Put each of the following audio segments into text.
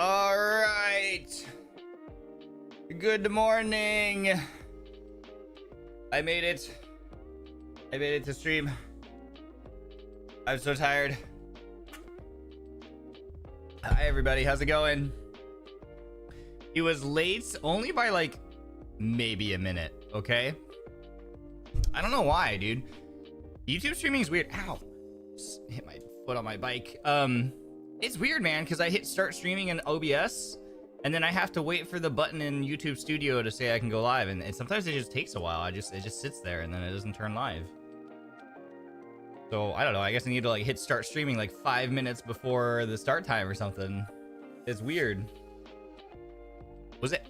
All right. Good morning. I made it. I made it to stream. I'm so tired. Hi, everybody. How's it going? He was late only by like maybe a minute. Okay. I don't know why, dude. YouTube streaming is weird. Ow. Just hit my foot on my bike. It's weird, man, because I hit start streaming in OBS and then I have to wait for the button in YouTube Studio to say I can go live, and sometimes it just takes a while. It just sits there and then it doesn't turn live. So I don't know, I guess I need to like hit start streaming like 5 minutes before the start time or something. It's weird. Was it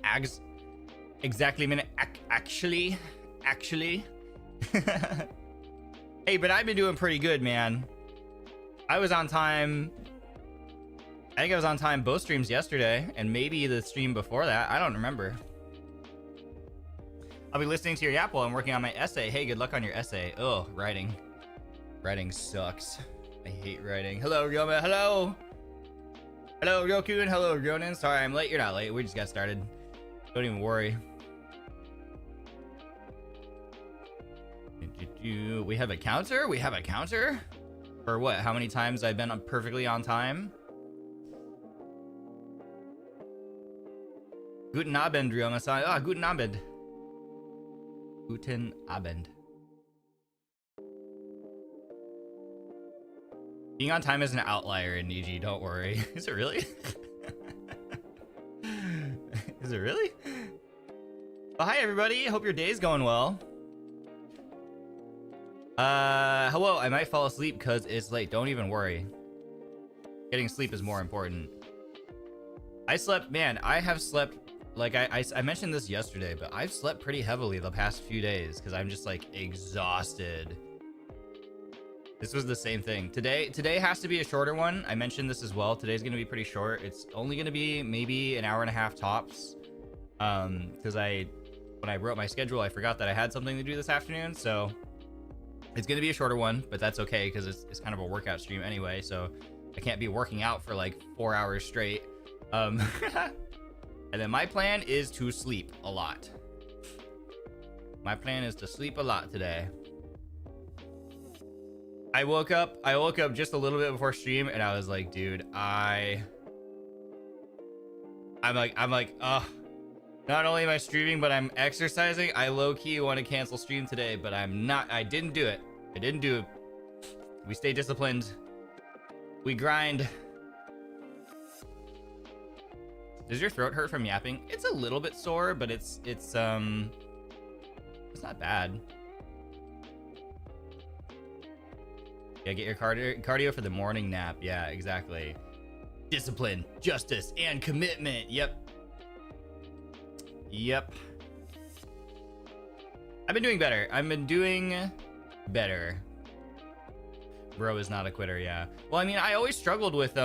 exactly a minute? Actually hey, but I've been doing pretty good, man. I was on time. I think I was on time both streams yesterday, and maybe the stream before that. I don't remember. I'll be listening to your yap while I'm working on my essay. Hey, good luck on your essay. Oh, writing. Writing sucks. I hate writing. Hello, Ryoma. Hello. Hello, Roku, and hello, Ronin. Sorry, I'm late. You're not late. We just got started. Don't even worry. We have a counter? We have a counter? For what? How many times I've been perfectly on time? Guten Abend, Ryoma-san. Ah, guten Abend. Guten Abend. Being on time is an outlier in Niji, don't worry. Is it really? Is it really? Well, hi everybody. Hope your day's going well. Hello. I might fall asleep because it's late. Don't even worry. Getting sleep is more important. I slept, man, I have slept, like I mentioned this yesterday, but I've slept pretty heavily the past few days because I'm just like exhausted. This was the same thing. Today has to be a shorter one. I mentioned this as well. Today's going to be pretty short. It's only going to be maybe an hour and a half tops. Because when I wrote my schedule, I forgot that I had something to do this afternoon. So it's going to be a shorter one, but that's okay because it's kind of a workout stream anyway. So I can't be working out for like 4 hours straight. And then my plan is to sleep a lot. My plan is to sleep a lot today. I woke up just a little bit before stream and I was like, dude, I'm like, ugh. Not only am I streaming, but I'm exercising. I low-key want to cancel stream today, but I'm not. I didn't do it. We stay disciplined. We grind. Does your throat hurt from yapping? It's a little bit sore, but it's not bad. Yeah, get your cardio for the morning nap. Yeah, exactly. Discipline, justice, and commitment. Yep. I've been doing better. Bro is not a quitter. Yeah. Well, I mean, I always struggled with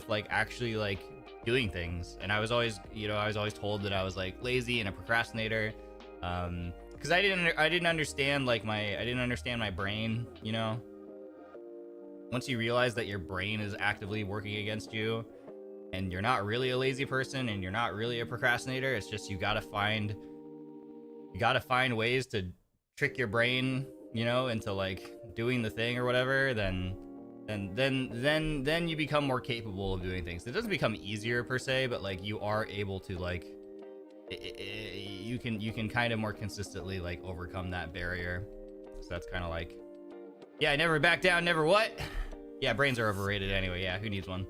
like actually like doing things, and I was always told that I was like lazy and a procrastinator. Because I didn't understand my brain, you know. Once you realize that your brain is actively working against you, and you're not really a lazy person, and you're not really a procrastinator, it's just you gotta find ways to trick your brain, you know, into like doing the thing or whatever. Then you become more capable of doing things. It doesn't become easier per se, but like you are able to like. You can kind of more consistently like overcome that barrier. So that's kind of like, yeah, never back down, never what? Yeah, brains are overrated anyway. Yeah, who needs one?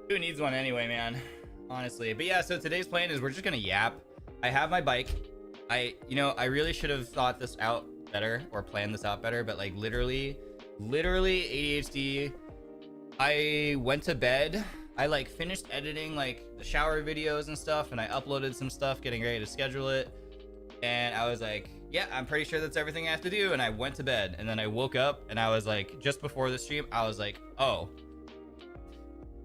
Who needs one anyway, man? Honestly. But yeah, so today's plan is we're just gonna yap. I have my bike. I really should have thought this out better or planned this out better, but like literally ADHD. I went to bed. I like finished editing like the shower videos and stuff, and I uploaded some stuff getting ready to schedule it, and I was like, yeah, I'm pretty sure that's everything I have to do, and I went to bed. And then I woke up and I was like, just before the stream I was like, oh,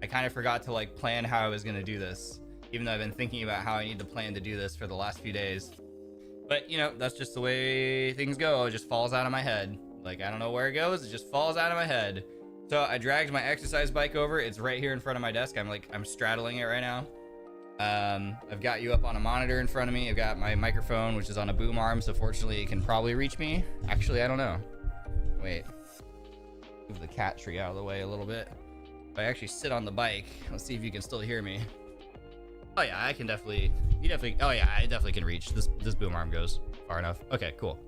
I kind of forgot to like plan how I was gonna do this, even though I've been thinking about how I need to plan to do this for the last few days. But you know, that's just the way things go. It just falls out of my head. Like, I don't know where it goes, it just falls out of my head. So I dragged my exercise bike over. It's right here in front of my desk. I'm straddling it right now. I've got you up on a monitor in front of me. I've got my microphone, which is on a boom arm, so fortunately it can probably reach me. Actually, I don't know. Wait. Move the cat tree out of the way a little bit. If I actually sit on the bike, let's see if you can still hear me. Oh yeah, I can definitely. Oh yeah, I definitely can reach. This boom arm goes far enough. Okay, cool.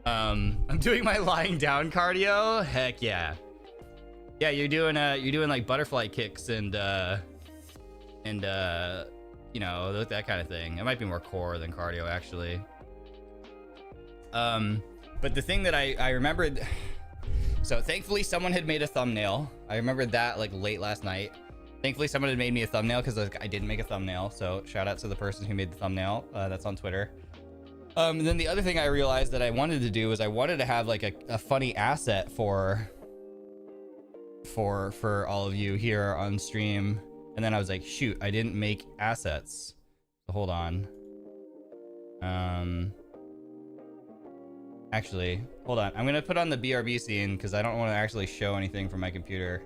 I'm doing my lying down cardio. Heck yeah. Yeah, you're doing like butterfly kicks and you know, that kind of thing. It might be more core than cardio actually. But the thing that I remembered, so thankfully someone had made a thumbnail. I remembered that like late last night. Thankfully someone had made me a thumbnail because I didn't make a thumbnail. So shout out to the person who made the thumbnail. That's on Twitter. And then the other thing I realized that I wanted to do was I wanted to have like a funny asset for all of you here on stream. And then I was like, shoot, I didn't make assets. So hold on. Actually, hold on. I'm gonna put on the BRB scene because I don't want to actually show anything from my computer.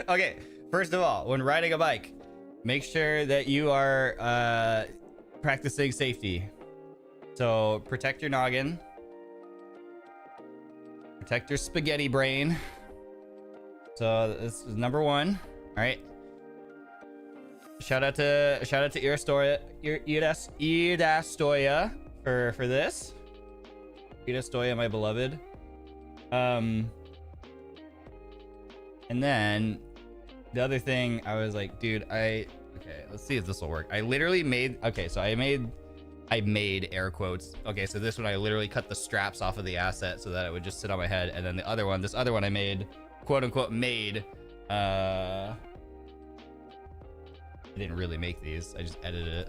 Okay, first of all, when riding a bike, make sure that you are practicing safety. So protect your noggin, protect your spaghetti brain. So this is number one. All right. Shout out to Irastoya for this. Irastoya, my beloved. And then the other thing, I was like, dude, okay, let's see if this will work. I literally made, okay, so I made air quotes. Okay, so this one I literally cut the straps off of the asset so that it would just sit on my head. And then the other one, this other one I made, quote unquote made, I didn't really make these, I just edited it.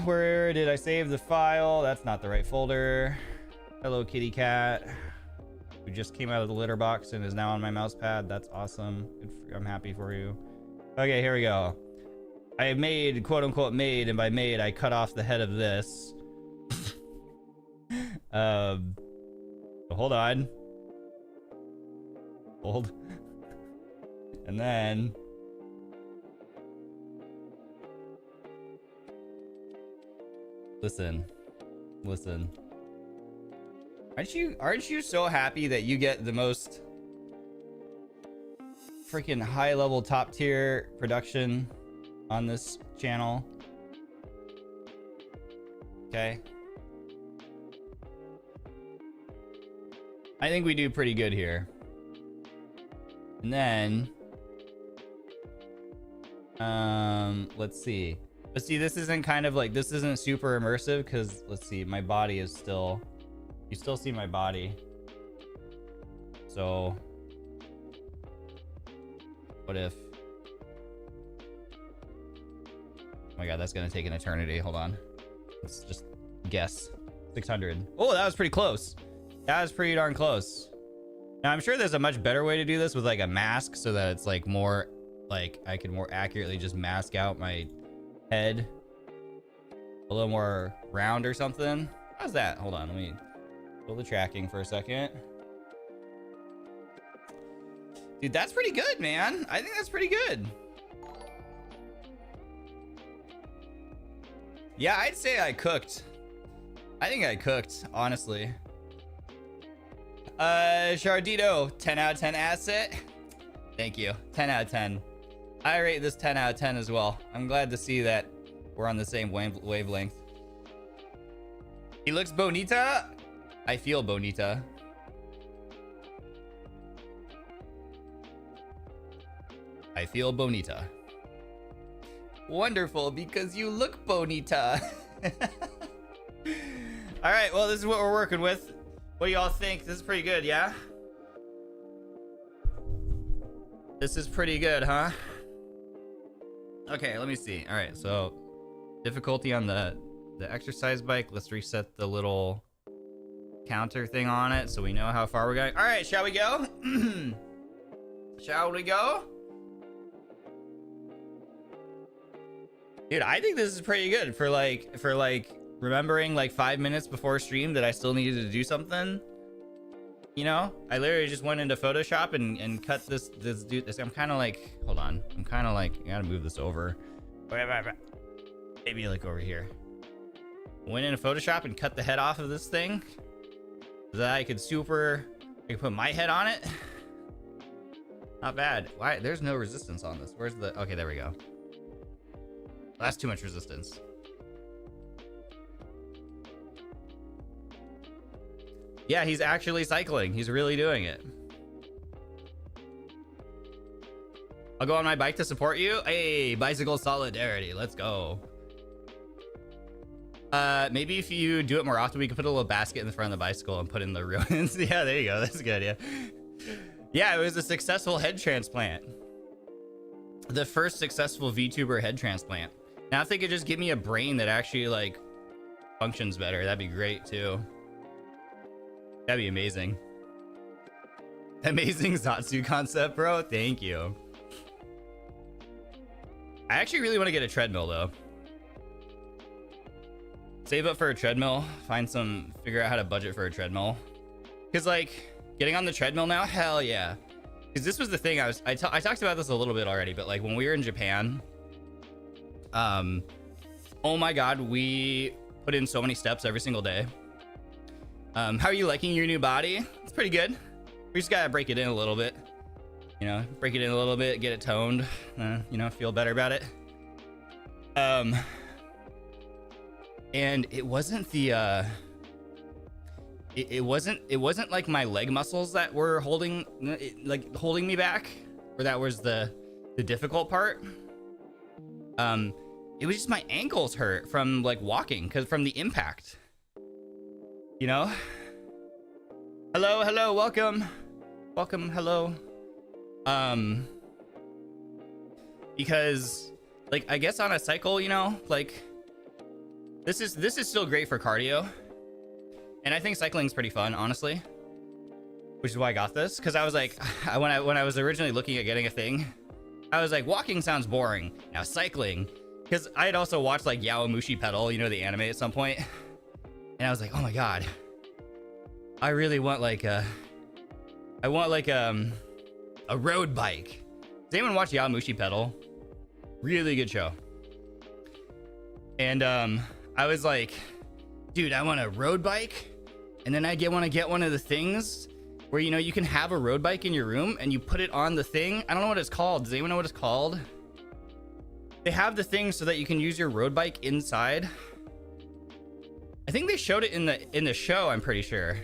Where did I save the file? That's not the right folder. Hello kitty cat, who just came out of the litter box and is now on my mouse pad. That's awesome. I'm happy for you. Okay, here we go. I made, quote unquote made, and by made I cut off the head of this. Hold on. Hold. And then listen. Aren't you so happy that you get the most freaking high level top tier production on this channel? Okay. I think we do pretty good here. And then let's see. But see, this isn't kind of like, this isn't super immersive because let's see, my body is still, you still see my body. So what if, oh my god, that's gonna take an eternity. Hold on, let's just guess. 600. Oh, that was pretty close. That was pretty darn close. Now I'm sure there's a much better way to do this with like a mask so that it's like more like I can more accurately just mask out my head a little more round or something. How's that? Hold on, let me pull the tracking for a second. Dude, that's pretty good, man. I think that's pretty good. Yeah, I'd say I cooked. I think I cooked, honestly. Shardito, 10 out of 10 asset. Thank you. 10 out of 10. I rate this 10 out of 10 as well. I'm glad to see that we're on the same wavelength. He looks bonita. I feel bonita. I feel bonita. Wonderful, because you look bonita. All right, well, this is what we're working with. What do y'all think? This is pretty good, yeah? This is pretty good, huh? Okay, let me see. All right, so difficulty on the exercise bike. Let's reset the little counter thing on it so we know how far we're going. All right, shall we go? Shall we go? Dude, I think this is pretty good for like remembering like 5 minutes before stream that I still needed to do something. You know, I literally just went into Photoshop and cut this dude. I'm kind of like, hold on. I'm kind of like, I gotta move this over. Maybe like over here. Went into Photoshop and cut the head off of this thing so that I could put my head on it. Not bad. Why? There's no resistance on this. Where's the, okay, there we go. That's too much resistance. Yeah, he's actually cycling. He's really doing it. I'll go on my bike to support you. Hey, bicycle solidarity. Let's go. Maybe if you do it more often, we can put a little basket in the front of the bicycle and put in the ruins. Yeah, there you go. That's a good idea. Yeah, it was a successful head transplant. The first successful VTuber head transplant. Now if they could just give me a brain that actually like functions better, that'd be great too. That'd be amazing. Amazing Zatsu concept, bro. Thank you. I actually really want to get a treadmill though. Save up for a treadmill, figure out how to budget for a treadmill. Cause like getting on the treadmill now, hell yeah. Cause this was the thing I talked about this a little bit already, but like when we were in Japan, oh my God, we put in so many steps every single day. How are you liking your new body? It's pretty good. We just gotta break it in a little bit. You know, break it in a little bit, get it toned, you know, feel better about it. And it wasn't the, it wasn't like my leg muscles that were holding me back, or that was the difficult part. It was just my ankles hurt from like walking, from the impact. You know? Hello, welcome, hello. Because like I guess on a cycle, you know, like this is still great for cardio, and I think cycling's pretty fun, honestly, which is why I got this. Because I was like, when I was originally looking at getting a thing, I was like, walking sounds boring, now cycling, because I had also watched like Yowamushi Pedal, you know, the anime, at some point, and I was like, oh my God, I really want like a road bike. Does anyone watch Yowamushi Pedal? Really good show. And I was like, dude, I want a road bike, and then I want to get one of the things where, you know, you can have a road bike in your room and you put it on the thing. I don't know what it's called. Does anyone know what it's called? They have the thing so that you can use your road bike inside. I think they showed it in the show, I'm pretty sure.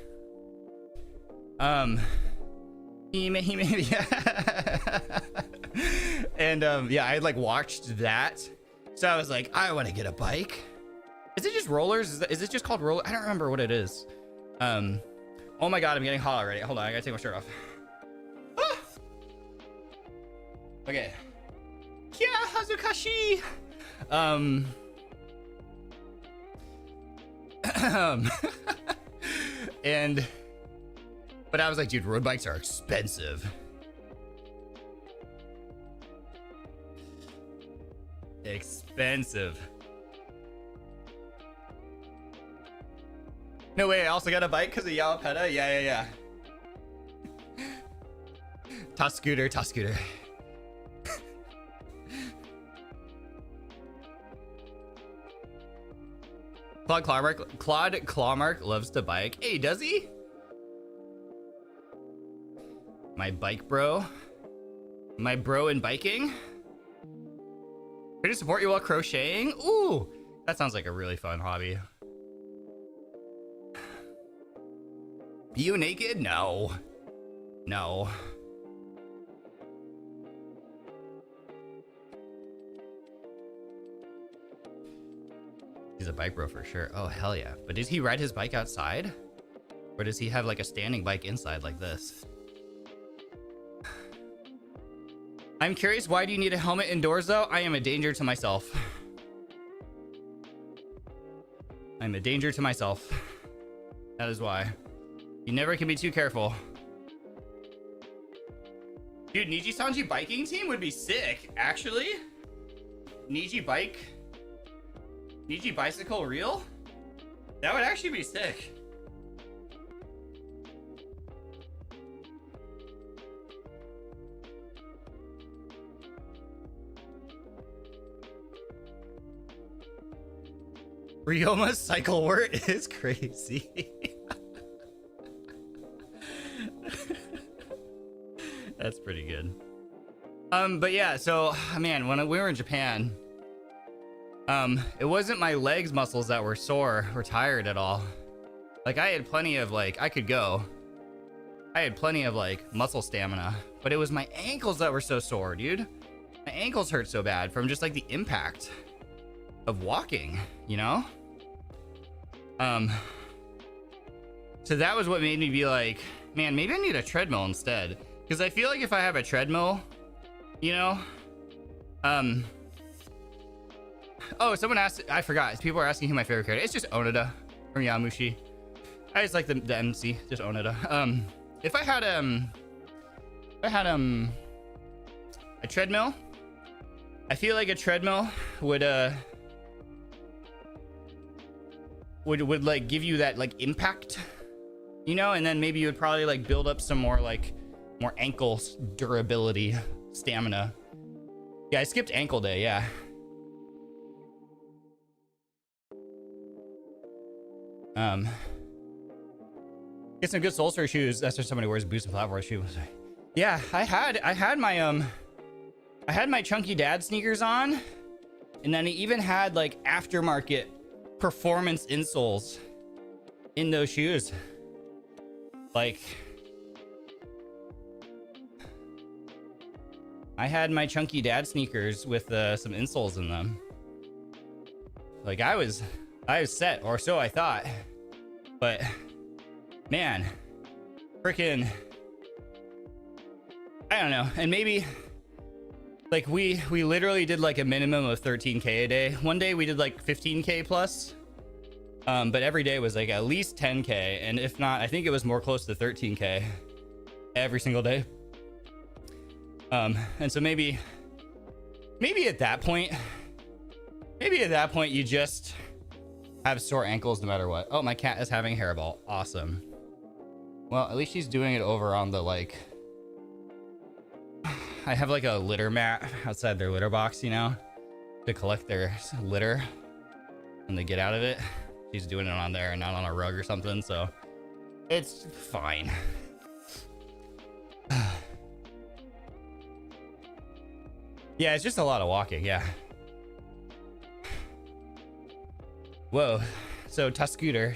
He maybe. And yeah, I had like watched that, so I was like, I want to get a bike. Is it just rollers? Is it just called roller? I don't remember what it is. Oh my God, I'm getting hot already. Hold on, I gotta take my shirt off. Ah! Okay. Yeah, hazukashi. But I was like, dude, road bikes are expensive. Expensive. No way, I also got a bike because of Yawapeta? Yeah. Toss scooter. Claude Clawmark loves to bike. Hey, does he? My bike bro. My bro in biking. Here to support you while crocheting. Ooh, that sounds like a really fun hobby. You naked? No. He's a bike bro for sure. Oh, hell yeah. But does he ride his bike outside? Or does he have like a standing bike inside like this? I'm curious, why do you need a helmet indoors though? I am a danger to myself. I'm a danger to myself. That is why. You never can be too careful. Dude, NIJISANJI biking team would be sick, actually. Niji bicycle reel? That would actually be sick. Ryoma's cycle word is crazy. That's pretty good. But yeah, so man, when we were in Japan, it wasn't my legs muscles that were sore or tired at all. Like I had plenty of like, I had plenty of like muscle stamina, but it was my ankles that were so sore, dude. My ankles hurt so bad from just like the impact of walking, you know? So that was what made me be like, man, maybe I need a treadmill instead. Because I feel like if I have a treadmill, you know, oh, someone asked, I forgot. People are asking who my favorite character is. It's just Onoda from Yowamushi. I just like the MC, just Onoda. If I had a treadmill, I feel like a treadmill would like give you that like impact, you know, and then maybe you would probably like build up some more ankle durability, stamina. Yeah, I skipped ankle day, yeah. Get some good Soulster shoes. That's where somebody wears boots and platform shoes. Yeah, I had my chunky dad sneakers on, and then I even had like aftermarket performance insoles in those shoes. Like, I had my chunky dad sneakers with some insoles in them. Like, I was set, or so I thought. But man, freaking, I don't know. And maybe like we literally did like a minimum of 13k a day. One day we did like 15k plus, but every day was like at least 10k, and if not, I think it was more close to 13k every single day. And so maybe at that point you just have sore ankles no matter what. Oh, my cat is having a hairball. Awesome. Well, at least she's doing it over on the like, I have like a litter mat outside their litter box, you know, to collect their litter when they get out of it. She's doing it on there and not on a rug or something, so it's fine. Yeah, it's just a lot of walking, yeah. Whoa. So Tuscooter.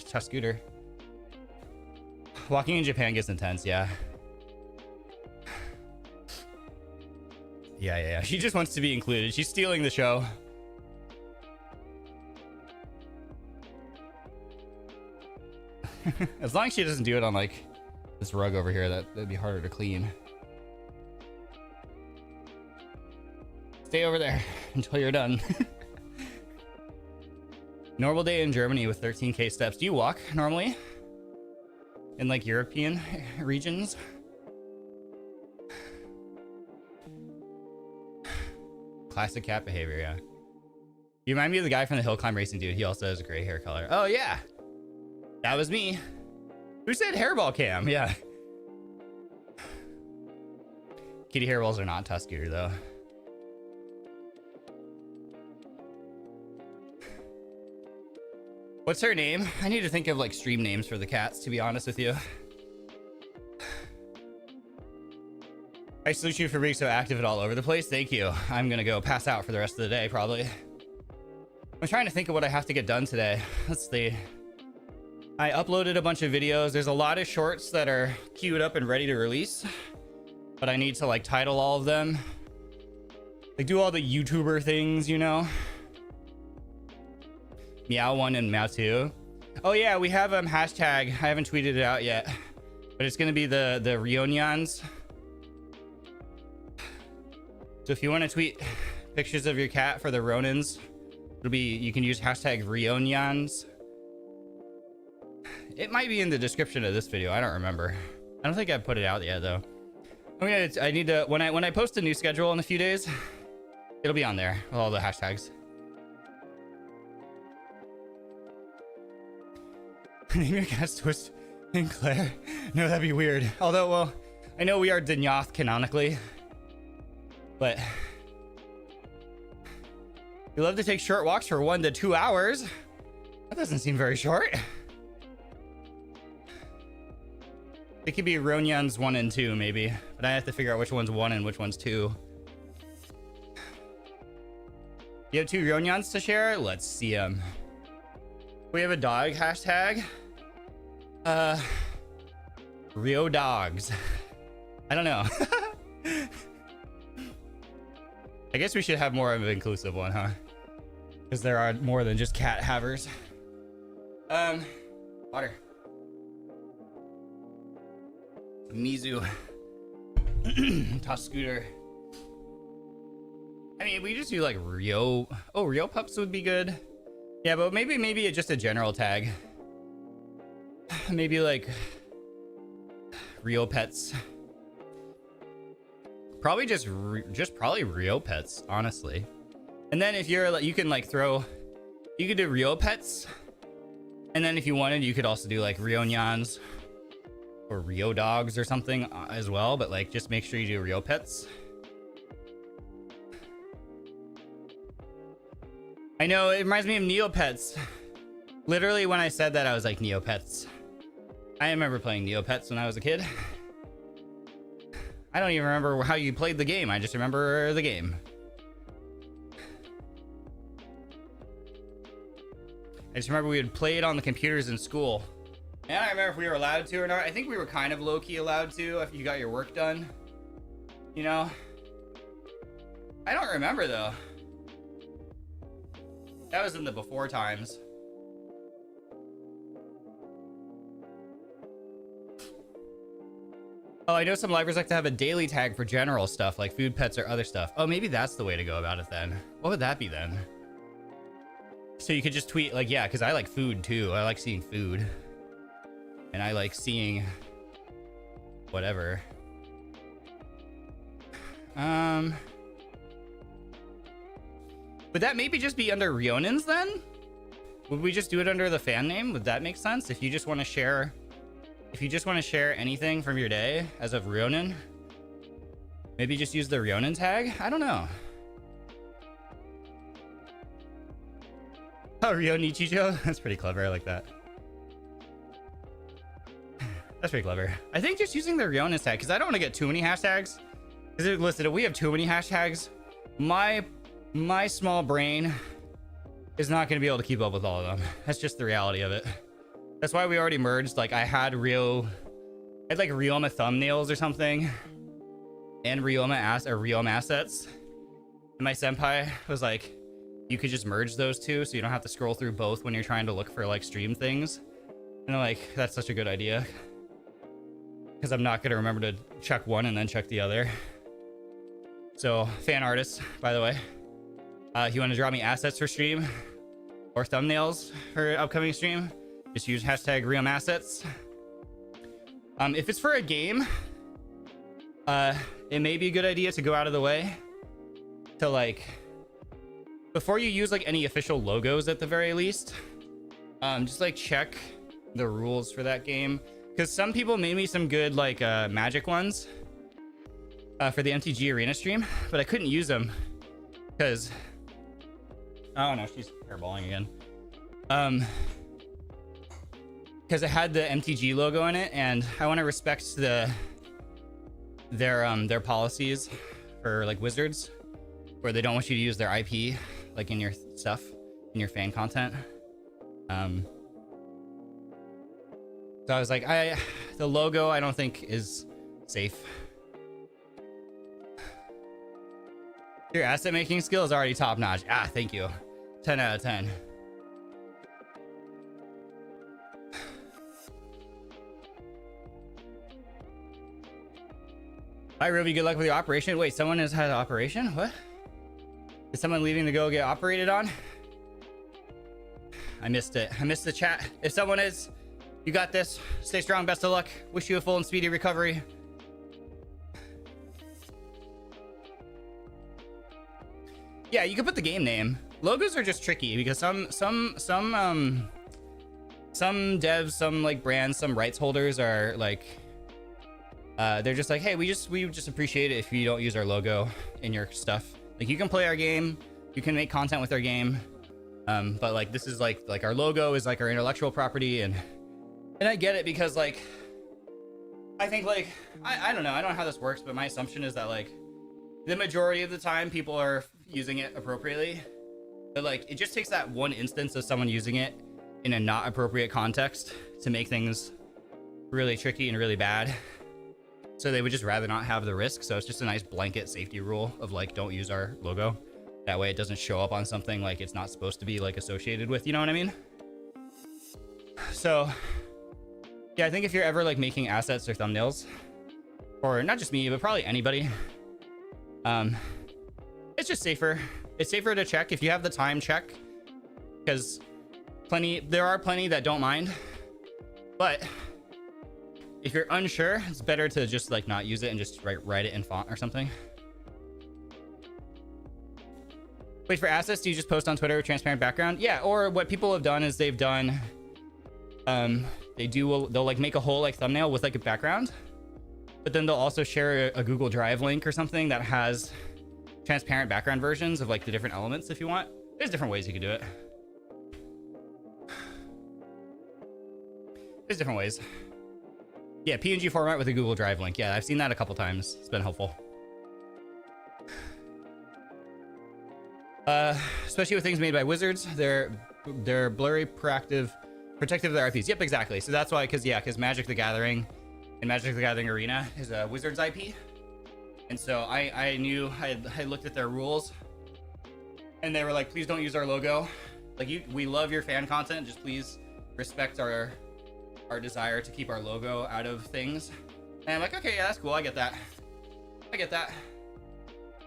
Walking in Japan gets intense, yeah. Yeah. She just wants to be included. She's stealing the show. As long as she doesn't do it on like this rug over here, that'd be harder to clean. Stay over there until you're done. Normal day in Germany with 13k steps. Do you walk normally in like European regions? Classic cat behavior, yeah. You remind me of the guy from the hill climb racing dude. He also has a gray hair color. Oh yeah, that was me. Who said hairball cam? Yeah. Kitty hairballs are not Tuscooter though. What's her name? I need to think of like stream names for the cats, to be honest with you. I salute you for being so active and all over the place. Thank you. I'm gonna go pass out for the rest of the day, probably. I'm trying to think of what I have to get done today. Let's see. I uploaded a bunch of videos. There's a lot of shorts that are queued up and ready to release, but I need to like title all of them. Like do all the YouTuber things, you know? Meow 1 and Meow 2. Oh yeah, we have hashtag. I haven't tweeted it out yet, but it's gonna be the Ryonians. So if you want to tweet pictures of your cat for the Ronins, it'll be, you can use hashtag Ryonians. It might be in the description of this video. I don't remember. I don't think I put it out yet though. I need to, when I post a new schedule in a few days, it'll be on there with all the hashtags. Name your cat Twist and Claire. No, that'd be weird. Although, well, I know we are Denauth canonically, but you love to take short walks for 1 to 2 hours. That doesn't seem very short. It could be Ronyans 1 and 2, maybe, but I have to figure out which one's 1 and which one's 2. You have 2 Ronyans to share? Let's see them. We have a dog hashtag. Rio dogs. I don't know. I guess we should have more of an inclusive one, huh? Because there are more than just cat havers. Water. Mizu. Tuscooter. I mean, we just do like Rio. Oh, Rio pups would be good. Yeah, but maybe it's just a general tag. Maybe like Rio pets. Probably just probably Rio pets, honestly. And then if you're like, you can like throw, you could do Rio pets. And then if you wanted, you could also do like Rio nyans or Rio dogs or something as well. But like, just make sure you do Rio pets. I know, it reminds me of Neopets. Literally, when I said that, I was like, Neopets. I remember playing Neopets when I was a kid. I don't even remember how you played the game. I just remember the game. I just remember we would play it on the computers in school. And I don't remember if we were allowed to or not. I think we were kind of low-key allowed to if you got your work done. You know? I don't remember, though. That was in the before times. Oh, I know some libraries like to have a daily tag for general stuff, like food, pets, or other stuff. Oh, maybe that's the way to go about it then. What would that be then? So you could just tweet, like, yeah, because I like food too. I like seeing food. And I like seeing whatever. Would that maybe just be under Ronins then? Would we just do it under the fan name? Would that make sense? If you just want to share, anything from your day as of Ronin, maybe just use the Ronin tag? I don't know. Oh, Rio Nichijo? That's pretty clever. I like that. That's pretty clever. I think just using the Ronin tag, because I don't want to get too many hashtags. Because listen, if we have too many hashtags, my small brain is not going to be able to keep up with all of them. That's just the reality of it. That's why we already merged. Like, I had like Ryoma thumbnails or something, and Ryoma assets. And my senpai was like, you could just merge those two so you don't have to scroll through both when you're trying to look for like stream things. And I'm like, that's such a good idea, because I'm not going to remember to check one and then check the other. So, fan artists, by the way, if you want to draw me assets for stream or thumbnails for upcoming stream, just use hashtag RealMassets. If it's for a game, it may be a good idea to go out of the way to like, before you use like any official logos at the very least, just like check the rules for that game. Because some people made me some good like magic ones for the MTG Arena stream, but I couldn't use them because, oh no, she's hairballing again. Because it had the MTG logo in it, and I want to respect their policies for like Wizards, where they don't want you to use their IP like in your stuff, in your fan content. So I was like, the logo I don't think is safe. Your asset making skill is already top notch. Ah, thank you. 10 out of 10. Hi, Ruby. Good luck with your operation. Wait, someone has had an operation? What? Is someone leaving to go get operated on? I missed it. I missed the chat. If someone is, you got this. Stay strong. Best of luck. Wish you a full and speedy recovery. Yeah, you can put the game name. Logos are just tricky because some devs, some like brands, some rights holders are like, they're just like, hey, we just appreciate it if you don't use our logo in your stuff. Like, you can play our game, you can make content with our game, but like this is like our logo is like our intellectual property, and I get it because like I think like I don't know how this works, but my assumption is that like the majority of the time people are using it appropriately, but like it just takes that one instance of someone using it in a not appropriate context to make things really tricky and really bad. So they would just rather not have the risk. So it's just a nice blanket safety rule of like, don't use our logo. That way it doesn't show up on something like it's not supposed to be like associated with, you know what I mean? So yeah, I think if you're ever like making assets or thumbnails, or not just me, but probably anybody, it's just safer. It's safer to check if you have the time, check, because there are plenty that don't mind, but if you're unsure, it's better to just like not use it and just write it in font or something. Wait, for assets, do you just post on Twitter with transparent background? Yeah, or what people have done is they've done, they'll like make a whole like thumbnail with like a background, but then they'll also share a Google Drive link or something that has transparent background versions of like the different elements if you want. There's different ways you can do it. There's different ways. Yeah, PNG format with a Google Drive link. Yeah, I've seen that a couple times. It's been helpful. Especially with things made by wizards, they're blurry, protective of their IPs. Yep, exactly. So that's why, because Magic the Gathering and Magic the Gathering Arena is a wizards IP, and so I knew I looked at their rules, and they were like, please don't use our logo. Like, we love your fan content, just please respect our desire to keep our logo out of things. And I'm like, okay, yeah, that's cool. I get that.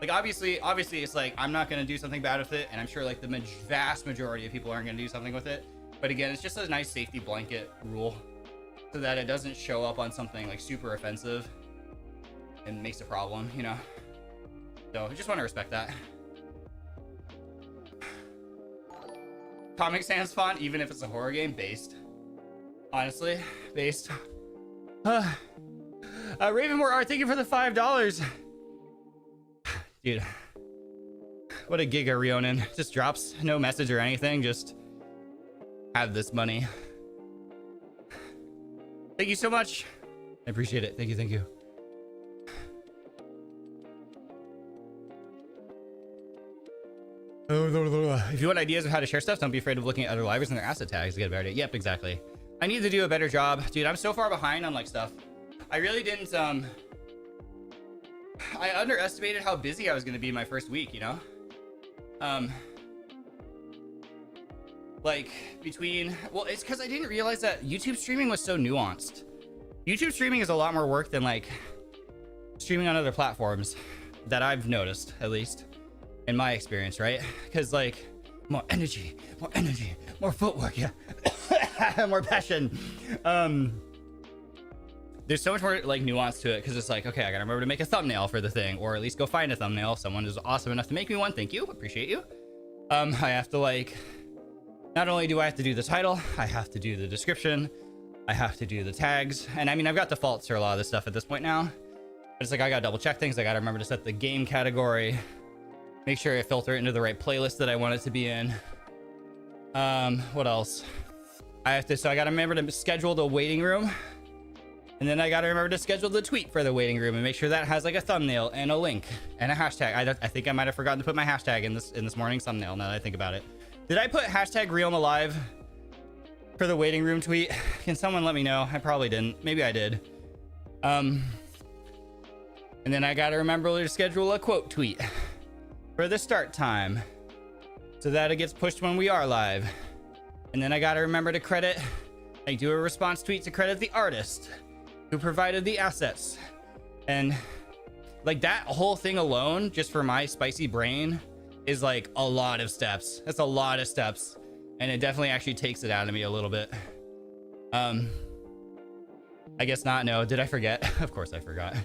Like, obviously it's like, I'm not going to do something bad with it, and I'm sure like the vast majority of people aren't going to do something with it. But again, it's just a nice safety blanket rule so that it doesn't show up on something like super offensive and makes a problem, you know? So I just want to respect that. Comic Sans font, even if it's a horror game, based. Honestly, based. Ravenmore Art, thank you for the $5. Dude, what a giga Rionin. Just drops no message or anything, just have this money. Thank you so much. I appreciate it. Thank you. If you want ideas of how to share stuff, don't be afraid of looking at other libraries and their asset tags to get a better idea. Yep, exactly. I need to do a better job. Dude, I'm so far behind on like stuff. I really didn't, I underestimated how busy I was going to be my first week, you know? Like, well, it's because I didn't realize that YouTube streaming was so nuanced. YouTube streaming is a lot more work than, like, streaming on other platforms that I've noticed, at least, in my experience, right? Because, like, more energy, more footwork, yeah. More passion. There's so much more like nuance to it because it's like, okay, I gotta remember to make a thumbnail for the thing, or at least go find a thumbnail. Someone is awesome enough to make me one. Thank you, appreciate you. I have to like, not only do I have to do the title, I have to do the description, I have to do the tags, and I mean I've got defaults for a lot of this stuff at this point now, but it's like I gotta double check things. I gotta remember to set the game category, make sure I filter it into the right playlist that I want it to be in. What else? I gotta remember to schedule the waiting room. And then I gotta remember to schedule the tweet for the waiting room and make sure that has like a thumbnail and a link and a hashtag. I think I might have forgotten to put my hashtag in this morning's thumbnail now that I think about it. Did I put hashtag Ryoma Live for the waiting room tweet? Can someone let me know? I probably didn't. Maybe I did. And then I gotta remember to schedule a quote tweet for the start time so that it gets pushed when we are live. And then I gotta remember to do a response tweet to credit the artist who provided the assets. And like that whole thing alone, just for my spicy brain, is like a lot of steps. That's a lot of steps, and it definitely actually takes it out of me a little bit. I guess not. No, did I forget? Of course I forgot.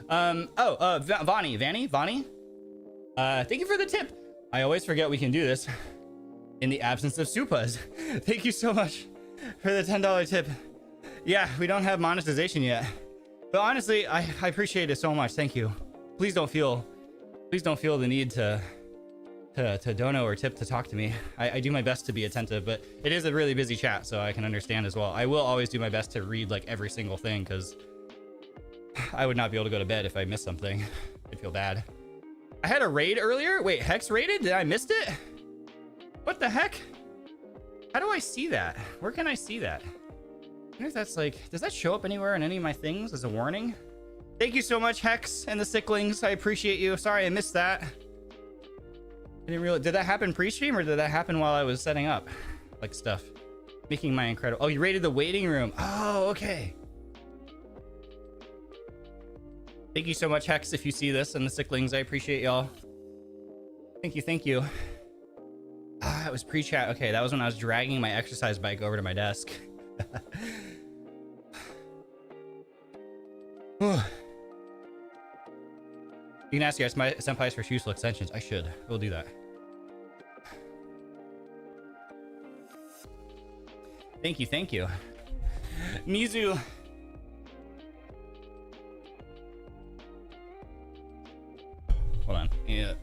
Vanny, thank you for the tip. I always forget we can do this in the absence of Supas. Thank you so much for the $10 tip. Yeah, we don't have monetization yet, but honestly, I appreciate it so much. Thank you. Please don't feel the need to dono or tip to talk to me. I do my best to be attentive, but it is a really busy chat, so I can understand as well. I will always do my best to read like every single thing, because I would not be able to go to bed if I missed something. I'd feel bad. I had a raid earlier. Wait, Hex raided? Did I missed it? What the heck? How do I see that? Where can I see that? I wonder if that's like, does that show up anywhere in any of my things as a warning? Thank you so much, Hex and the Sicklings. I appreciate you. Sorry I missed that. I didn't realize, did that happen pre-stream or did that happen while I was setting up like stuff? Making my incredible, oh, you raided the waiting room. Oh, okay. Thank you so much, Hex, if you see this, and the Sicklings. I appreciate y'all. Thank you. Ah, it was pre-chat. Okay, that was when I was dragging my exercise bike over to my desk. You can ask your senpais for useful extensions. I should. We'll do that. Thank you, thank you. Mizu. Hold on. Yeah.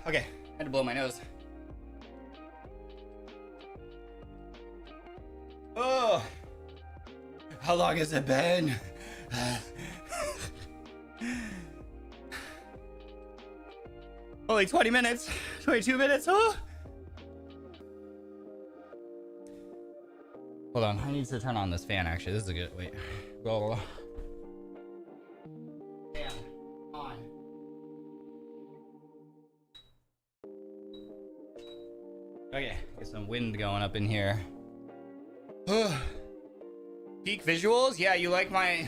Okay, had to blow my nose. Oh, how long has it been? Only 20 minutes, 22 minutes. Oh. Hold on, I need to turn on this fan. Actually, this is a good. Wait, go. Fan on. Okay, get some wind going up in here. Peak visuals? Yeah, you like my...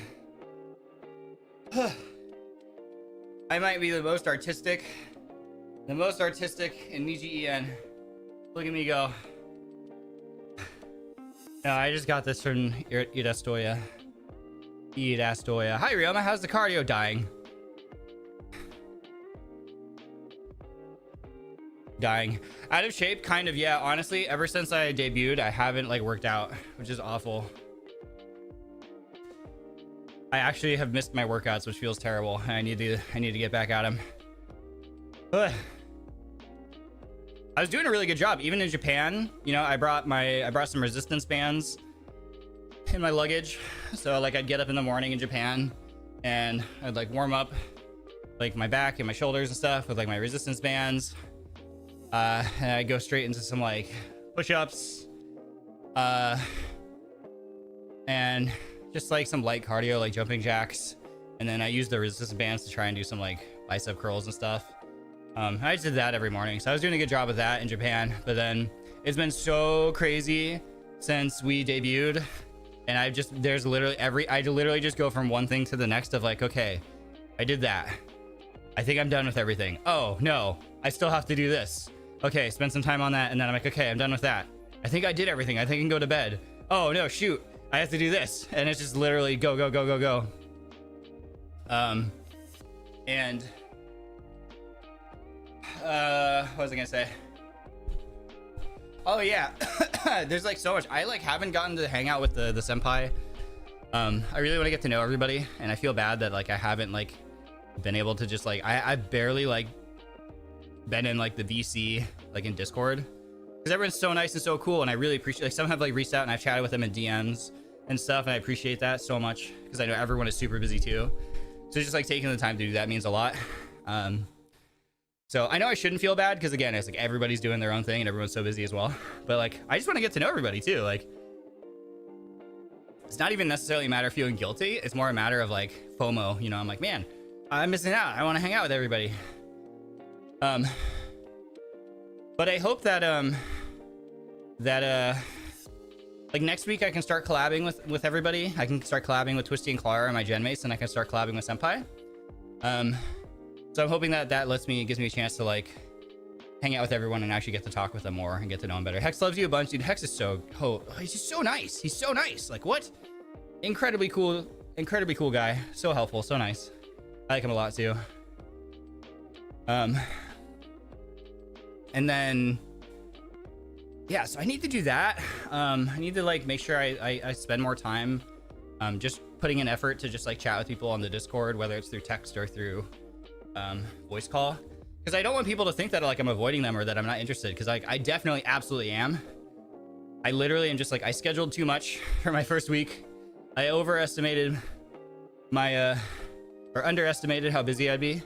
I might be the most artistic in NIJISANJI EN. Look at me go. No, I just got this from Irastoya. Hi, Ryoma, how's the cardio dying? Dying. Out of shape, kind of, yeah. Honestly, ever since I debuted, I haven't like worked out, which is awful. I actually have missed my workouts, which feels terrible. I need to get back at them. Ugh. I was doing a really good job, even in Japan. You know, I brought some resistance bands in my luggage, so like I'd get up in the morning in Japan, and I'd like warm up like my back and my shoulders and stuff with like my resistance bands. And I go straight into some like push-ups, and just like some light cardio, like jumping jacks. And then I use the resistance bands to try and do some like bicep curls and stuff. I just did that every morning. So I was doing a good job with that in Japan, but then it's been so crazy since we debuted. And I literally just go from one thing to the next of like, okay, I did that. I think I'm done with everything. Oh no, I still have to do this. Okay, spend some time on that, and then I'm like, okay, I'm done with that. I think I did everything. I think I can go to bed. Oh no, shoot, I have to do this, and it's just literally go, go, go, go, go. And what was I gonna say? Oh yeah, there's like so much. I like haven't gotten to hang out with the senpai. I really want to get to know everybody, and I feel bad that like I haven't like been able to just like I barely like been in like the VC like in Discord, because everyone's so nice and so cool, and I really appreciate, like, some have like reached out and I've chatted with them in DMs and stuff, and I appreciate that so much because I know everyone is super busy too. So just like taking the time to do that means a lot. So I know I shouldn't feel bad because again, it's like everybody's doing their own thing and everyone's so busy as well, but like I just want to get to know everybody too. Like it's not even necessarily a matter of feeling guilty, it's more a matter of like FOMO, you know. I'm like, man, I'm missing out, I want to hang out with everybody. But I hope that like next week I can start collabing with everybody. I can start collabing with Twisty and Clara and my genmates, and I can start collabing with Senpai. So I'm hoping that gives me a chance to like hang out with everyone and actually get to talk with them more and get to know them better. Hex loves you a bunch, dude. Hex is he's just so nice. He's so nice. Like, what? Incredibly cool guy. So helpful, so nice. I like him a lot too. And then yeah, so I need to do that. I need to like make sure I spend more time just putting in effort to just like chat with people on the Discord, whether it's through text or through voice call, because I don't want people to think that like I'm avoiding them or that I'm not interested, because like I definitely absolutely am. I literally am just like, I scheduled too much for my first week. I overestimated my or underestimated how busy I'd be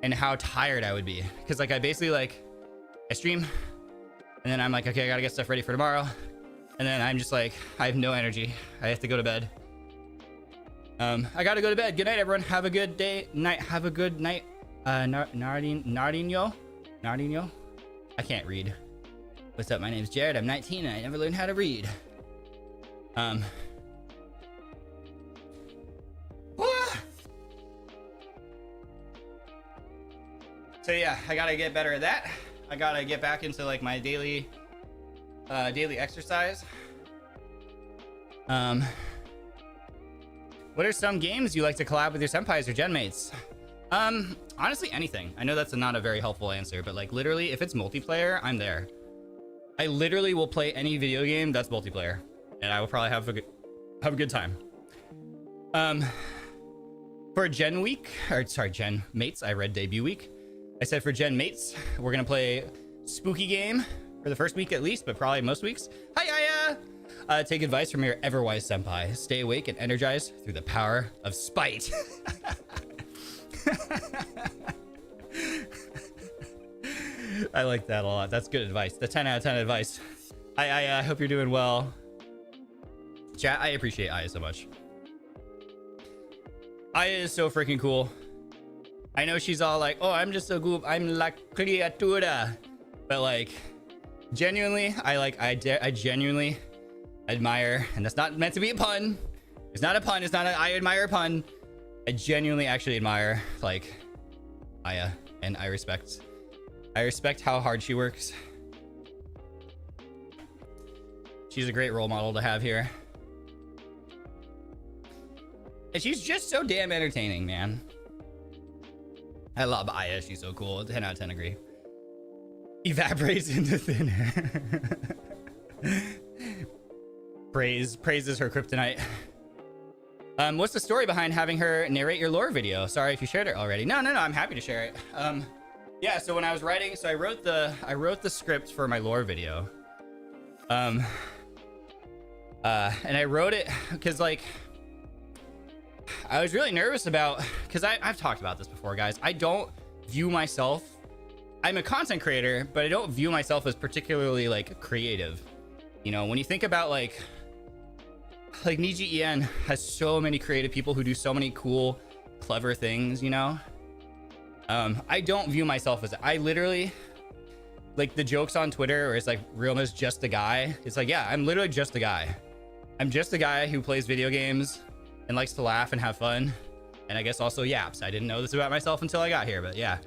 and how tired I would be, because like I basically like I stream and then I'm like, okay, I gotta get stuff ready for tomorrow, and then I'm just like, I have no energy, I have to go to bed. I gotta go to bed. Good night, everyone. Have a good day. Have a good night. Nardinho. I can't read. What's up? My name's Jared. I'm 19 and I never learned how to read. So yeah, I gotta get better at that. I gotta get back into like my daily exercise. What are some games you like to collab with your senpais or genmates? Honestly, anything. I know that's not a very helpful answer, but like literally, if it's multiplayer, I'm there. I literally will play any video game that's multiplayer, and I will probably have a good time. For Gen Week, or sorry, Gen Mates, I read Debut Week. I said for Gen Mates, we're gonna play Spooky Game for the first week at least, but probably most weeks. Hi, Aya! Take advice from your ever-wise senpai. Stay awake and energized through the power of spite. I like that a lot. That's good advice. The 10 out of 10 advice. I hope you're doing well. Chat, I appreciate Aya so much. Aya is so freaking cool. I know she's all like, oh, I'm just so cool. I'm la criatura. But like, genuinely, I genuinely admire, and that's not meant to be a pun. It's not a pun. It's not an I admire pun. I genuinely actually admire like Aya, and I respect how hard she works. She's a great role model to have here. And she's just so damn entertaining, man. I love Aya. She's so cool. 10 out of 10 agree. Evaporates into thin air. Praise is her kryptonite. What's the story behind having her narrate your lore video? Sorry if you shared it already. No, I'm happy to share it. Yeah, so when I was writing, so I wrote the script for my lore video. And I wrote it because like I was really nervous about, because I've talked about this before, guys. I don't view myself, I'm a content creator, but I don't view myself as particularly like creative. You know, when you think about like NIJISANJI EN has so many creative people who do so many cool, clever things, you know? I don't view myself as, I literally, like the jokes on Twitter where it's like, Ryoma's just a guy. It's like, yeah, I'm literally just a guy. I'm just a guy who plays video games and likes to laugh and have fun. And I guess also yaps. I didn't know this about myself until I got here, but yeah.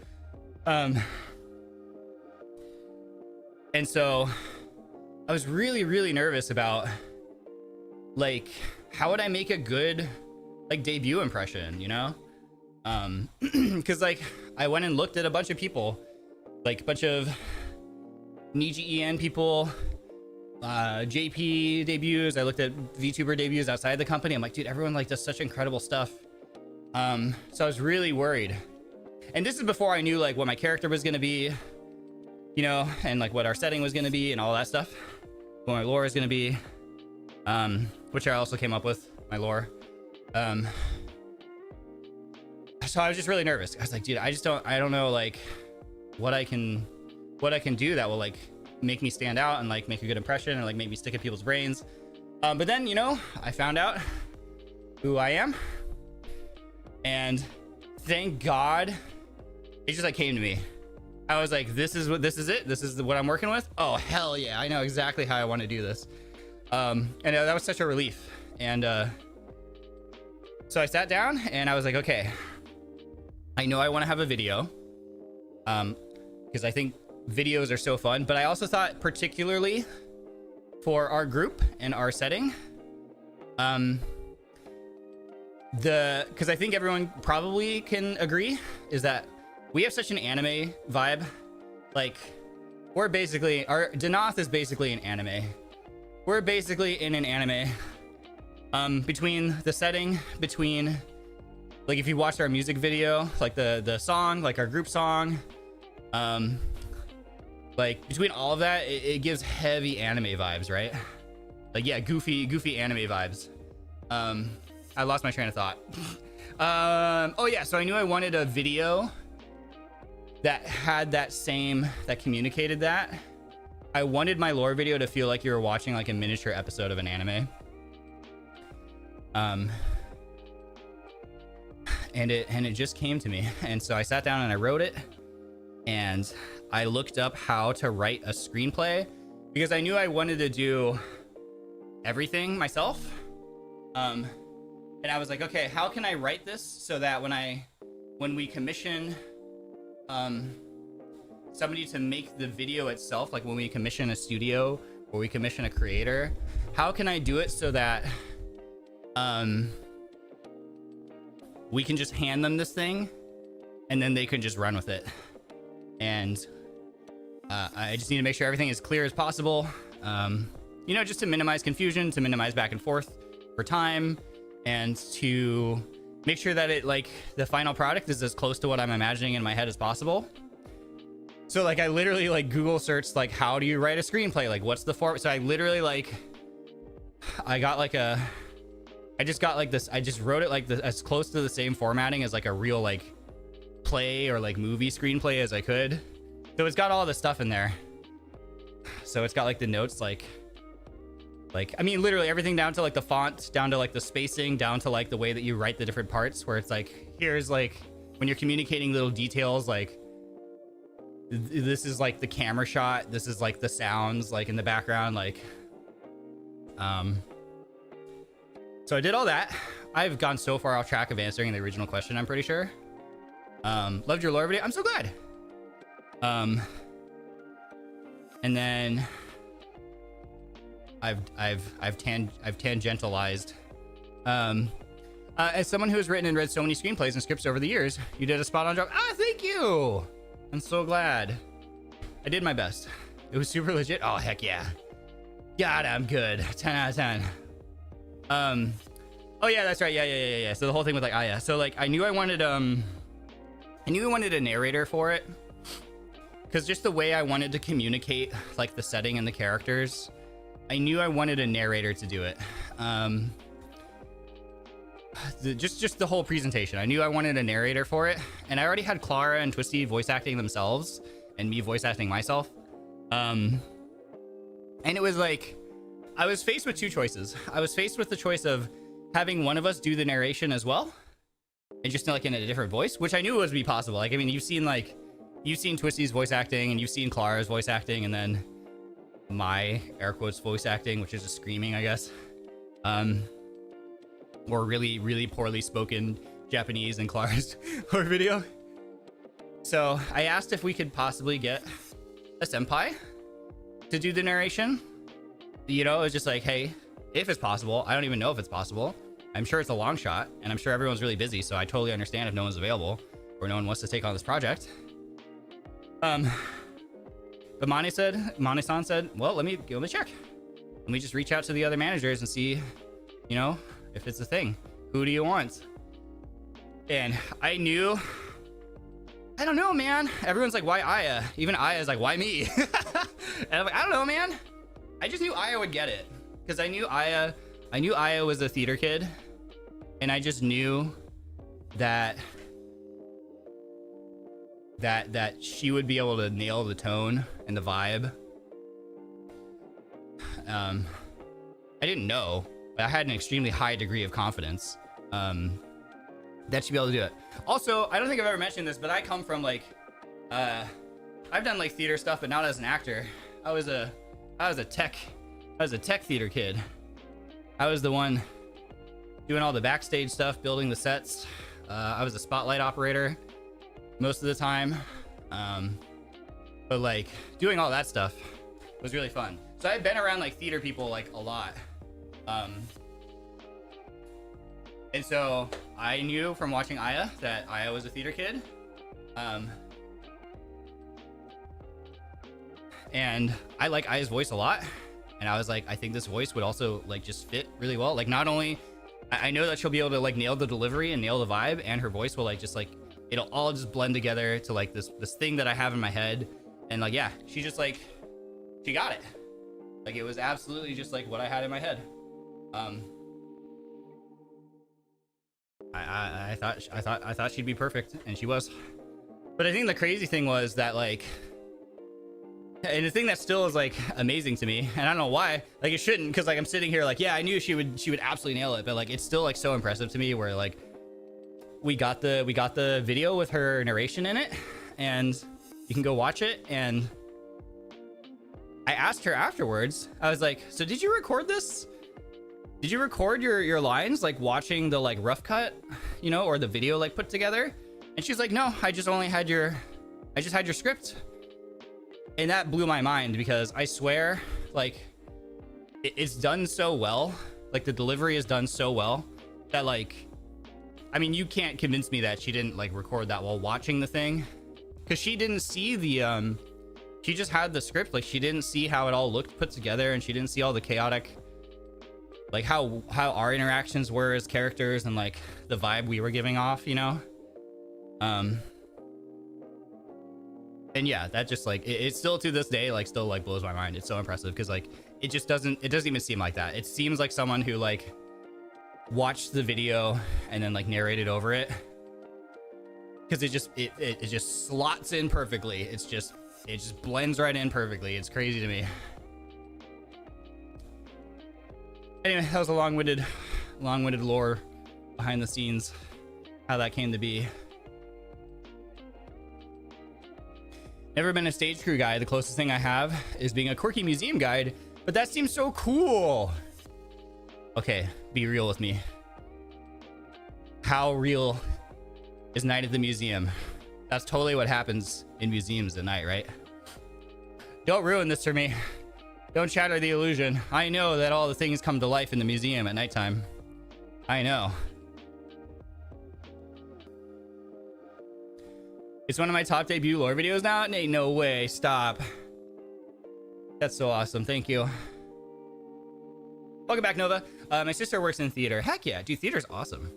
And so I was really, really nervous about like, how would I make a good like debut impression, you know? Cause like I went and looked at a bunch of people, like a bunch of NIJISANJI EN people, JP debuts. I looked at VTuber debuts outside the company. I'm like, dude, everyone like does such incredible stuff. So I was really worried. And this is before I knew like what my character was going to be, you know, and like what our setting was going to be and all that stuff. What my lore is going to be, which I also came up with, my lore. So I was just really nervous. I was like, dude, I don't know like what I can do that will like make me stand out and like make a good impression and like make me stick in people's brains. But then, you know, I found out who I am, and thank God it just like came to me. I was like, this is it. This is what I'm working with. Oh, hell yeah. I know exactly how I want to do this. And that was such a relief. And so I sat down and I was like, okay, I know I want to have a video, because I think videos are so fun, but I also thought particularly for our group and our setting, because I think everyone probably can agree is that we have such an anime vibe. Like we're basically, our Denauth is basically an anime. We're basically in an anime, between the setting, between like if you watched our music video, like the song, like our group song, like between all of that, it gives heavy anime vibes, right? Like yeah, goofy anime vibes. I lost my train of thought. Oh yeah, so I knew I wanted a video that had that communicated that. I wanted my lore video to feel like you were watching like a miniature episode of an anime. And it just came to me. And so I sat down and I wrote it, and I looked up how to write a screenplay because I knew I wanted to do everything myself. And I was like, okay, how can I write this so that when we commission somebody to make the video itself, like when we commission a studio or we commission a creator, how can I do it so that we can just hand them this thing and then they can just run with it. And I just need to make sure everything is clear as possible, you know, just to minimize confusion, to minimize back and forth for time, and to make sure that it, like, the final product is as close to what I'm imagining in my head as possible. So like I literally like Google searched like, how do you write a screenplay, like what's the form. So I literally like I just got like this, I just wrote it like this, as close to the same formatting as like a real like play or like movie screenplay as I could. So it's got all the stuff in there. So it's got like the notes, like I mean literally everything, down to like the font, down to like the spacing, down to like the way that you write the different parts, where it's like, here's like when you're communicating little details, like this is like the camera shot, this is like the sounds like in the background, like so I did all that. I've gone so far off track of answering the original question, I'm pretty sure. Loved your lore video. I'm so glad. And then I've tangentialized. As someone who has written and read so many screenplays and scripts over the years, you did a spot on job. Ah, thank you. I'm so glad. I did my best. It was super legit. Oh, heck yeah. God, I'm good. 10 out of 10. Oh yeah, that's right. Yeah. So the whole thing with like, yeah. So like, I knew I wanted a narrator for it, because just the way I wanted to communicate like the setting and the characters, I knew I wanted a narrator to do it. Just the whole presentation, I knew I wanted a narrator for it, and I already had Clara and Twisty voice acting themselves and me voice acting myself. And it was like, I was faced with two choices. I was faced with the choice of having one of us do the narration as well, and just like in a different voice, which I knew would be possible. Like, I mean, you've seen Twisty's voice acting, and you've seen Clara's voice acting, and then my air quotes voice acting, which is just screaming, I guess. Or really, really poorly spoken Japanese in Clara's horror video. So I asked if we could possibly get a senpai to do the narration. You know, it was just like, hey, if it's possible. I don't even know if it's possible. I'm sure it's a long shot, and I'm sure everyone's really busy, so I totally understand if no one's available or no one wants to take on this project. But Mane-san said, well, let me check. Let me just reach out to the other managers and see, you know, if it's a thing. Who do you want? And I knew, I don't know, man. Everyone's like, why Aya? Even Aya's like, why me? And I'm like, I don't know, man. I just knew Aya would get it, because I knew Aya was a theater kid, and I just knew that she would be able to nail the tone and the vibe. I didn't know, but I had an extremely high degree of confidence that she'd be able to do it. Also, I don't think I've ever mentioned this, but I come from like, I've done like theater stuff, but not as an actor. I was a tech theater kid. I was the one doing all the backstage stuff, building the sets. I was a spotlight operator most of the time. But like doing all that stuff was really fun. So I've been around like theater people like a lot. And so I knew from watching Aya that Aya was a theater kid. And I like Aya's voice a lot. And I was like, I think this voice would also like just fit really well. Like, not only, I know that she'll be able to like nail the delivery and nail the vibe, and her voice will like just like, it'll all just blend together to like this thing that I have in my head. And like, yeah, she just like, she got it. Like, it was absolutely just like what I had in my head. I thought she'd be perfect, and she was. But I think the crazy thing was that like, and the thing that still is like amazing to me, and I don't know why, like it shouldn't, because like I'm sitting here like, yeah, I knew she would absolutely nail it, but like it's still like so impressive to me where like we got the video with her narration in it, and you can go watch it. And I asked her afterwards, I was like, so did you record this? Did you record your lines like watching the like rough cut, you know, or the video like put together? And she's like, no, I just had your script. And that blew my mind, because I swear, like, it's done so well, like the delivery is done so well that like I mean, you can't convince me that she didn't like record that while watching the thing, because she didn't see the she just had the script. Like, she didn't see how it all looked put together, and she didn't see all the chaotic, like how our interactions were as characters and like the vibe we were giving off, you know. And yeah, that just like it still to this day like still like blows my mind. It's so impressive because like it doesn't even seem like that. It seems like someone who like watched the video and then like narrated over it, because it just slots in perfectly. It just blends right in perfectly. It's crazy to me. Anyway, that was a long-winded lore behind the scenes, how that came to be. Never been a stage crew guy. The closest thing I have is being a quirky museum guide, but that seems so cool. Okay, be real with me. How real is Night at the Museum? That's totally what happens in museums at night, right? Don't ruin this for me. Don't shatter the illusion. I know that all the things come to life in the museum at nighttime. I know. It's one of my top debut lore videos now? Nay, no way. Stop. That's so awesome. Thank you. Welcome back, Nova. My sister works in theater. Heck yeah. Dude, theater's awesome.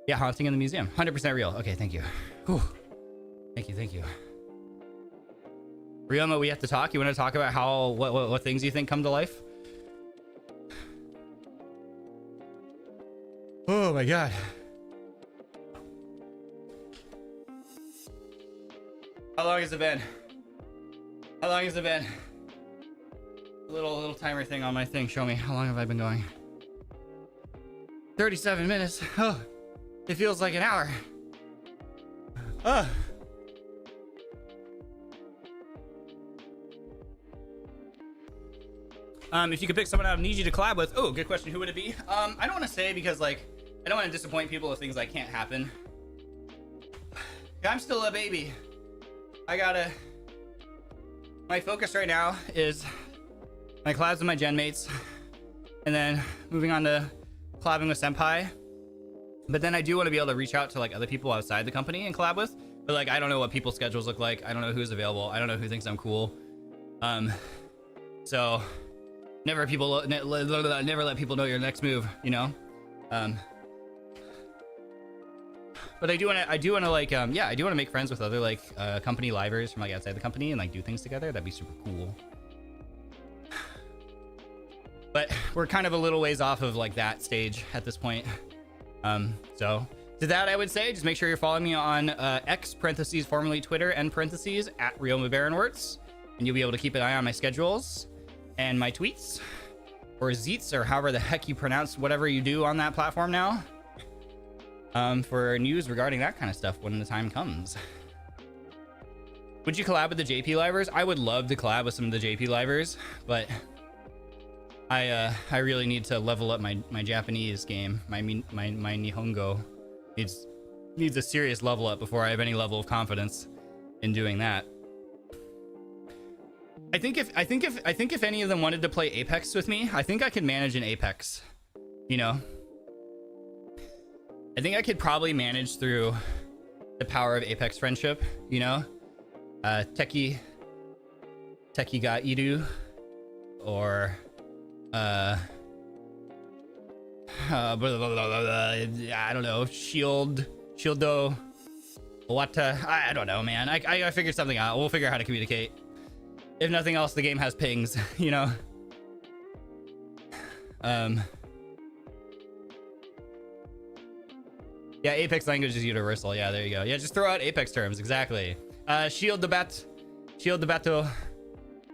Yeah, haunting in the museum. 100% real. Okay, thank you. Whew. Thank you. Ryoma, we have to talk. You want to talk about how what things you think come to life? Oh my god. How long has it been? How long has it been? A little timer thing on my thing. Show me. How long have I been going? 37 minutes. Oh, it feels like an hour. If you could pick someone out of Niji to collab with, oh, good question. Who would it be? I don't want to say, because like I don't want to disappoint people with things that can't happen. I'm still a baby. My focus right now is my collabs with my genmates, and then moving on to collabing with Senpai. But then I do want to be able to reach out to like other people outside the company and collab with. But like, I don't know what people's schedules look like. I don't know who's available. I don't know who thinks I'm cool. So never let people know your next move, you know. But I do want to like yeah, I do want to make friends with other like company livers from like outside the company and like do things together. That'd be super cool. But we're kind of a little ways off of like that stage at this point. So to that, I would say just make sure you're following me on X parentheses formerly Twitter and parentheses at Ryoma Barrenwort, and you'll be able to keep an eye on my schedules and my tweets, or Zeets, or however the heck you pronounce whatever you do on that platform now, for news regarding that kind of stuff when the time comes. Would you collab with the JP livers? I would love to collab with some of the JP livers, but I really need to level up my Japanese game. My Nihongo needs a serious level up before I have any level of confidence in doing that. I think if any of them wanted to play Apex with me, I think I could manage an Apex. You know, I think I could probably manage through the power of Apex friendship. You know, Teki ga iru, or I don't know, Shieldo Wata. I don't know, man. I figured something out. We'll figure out how to communicate. If nothing else, the game has pings, you know. Yeah, Apex language is universal. Yeah, there you go. Yeah, just throw out Apex terms. Exactly. Shield the battle,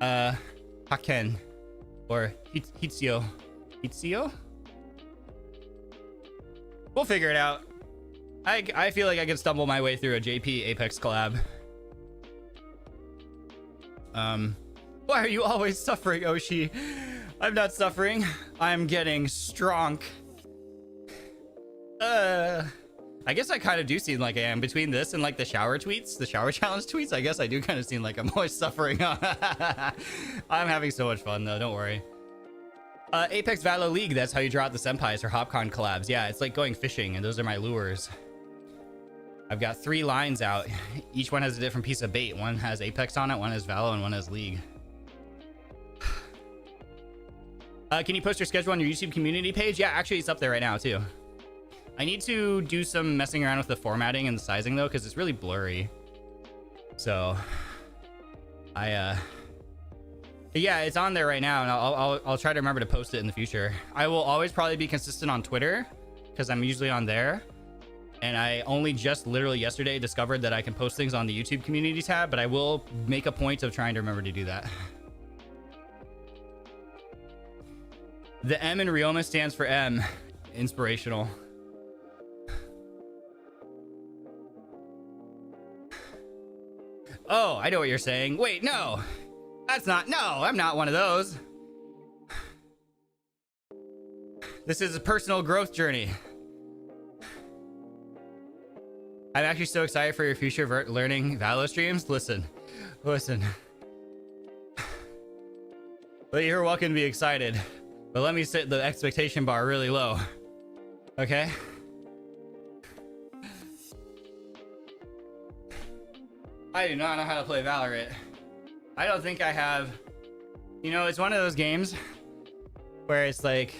Haken, or Hitsio. We'll figure it out. I feel like I can stumble my way through a JP Apex collab. Why are you always suffering, Oshi? I'm not suffering. I'm getting strong. I guess I kind of do seem like I am. Between this and like the shower tweets, the shower challenge tweets, I guess I do kind of seem like I'm always suffering. I'm having so much fun though, don't worry. Apex Valo League, that's how you draw out the senpais or Hopcon collabs. Yeah, it's like going fishing, and those are my lures. I've got 3 lines out. Each one has a different piece of bait. One has Apex on it, one has Valo, and one has League. Can you post your schedule on your YouTube community page? Yeah, actually, it's up there right now, too. I need to do some messing around with the formatting and the sizing, though, because it's really blurry. So, yeah, it's on there right now, and I'll try to remember to post it in the future. I will always probably be consistent on Twitter, because I'm usually on there. And I only just literally yesterday discovered that I can post things on the YouTube community tab, but I will make a point of trying to remember to do that. The M in Ryoma stands for M. Inspirational. Oh, I know what you're saying. Wait, no. That's not... No, I'm not one of those. This is a personal growth journey. I'm actually so excited for your future learning Valo streams. Listen. Well, you're welcome to be excited. But let me set the expectation bar really low. Okay? I do not know how to play Valorant. I don't think I have... You know, it's one of those games where it's like...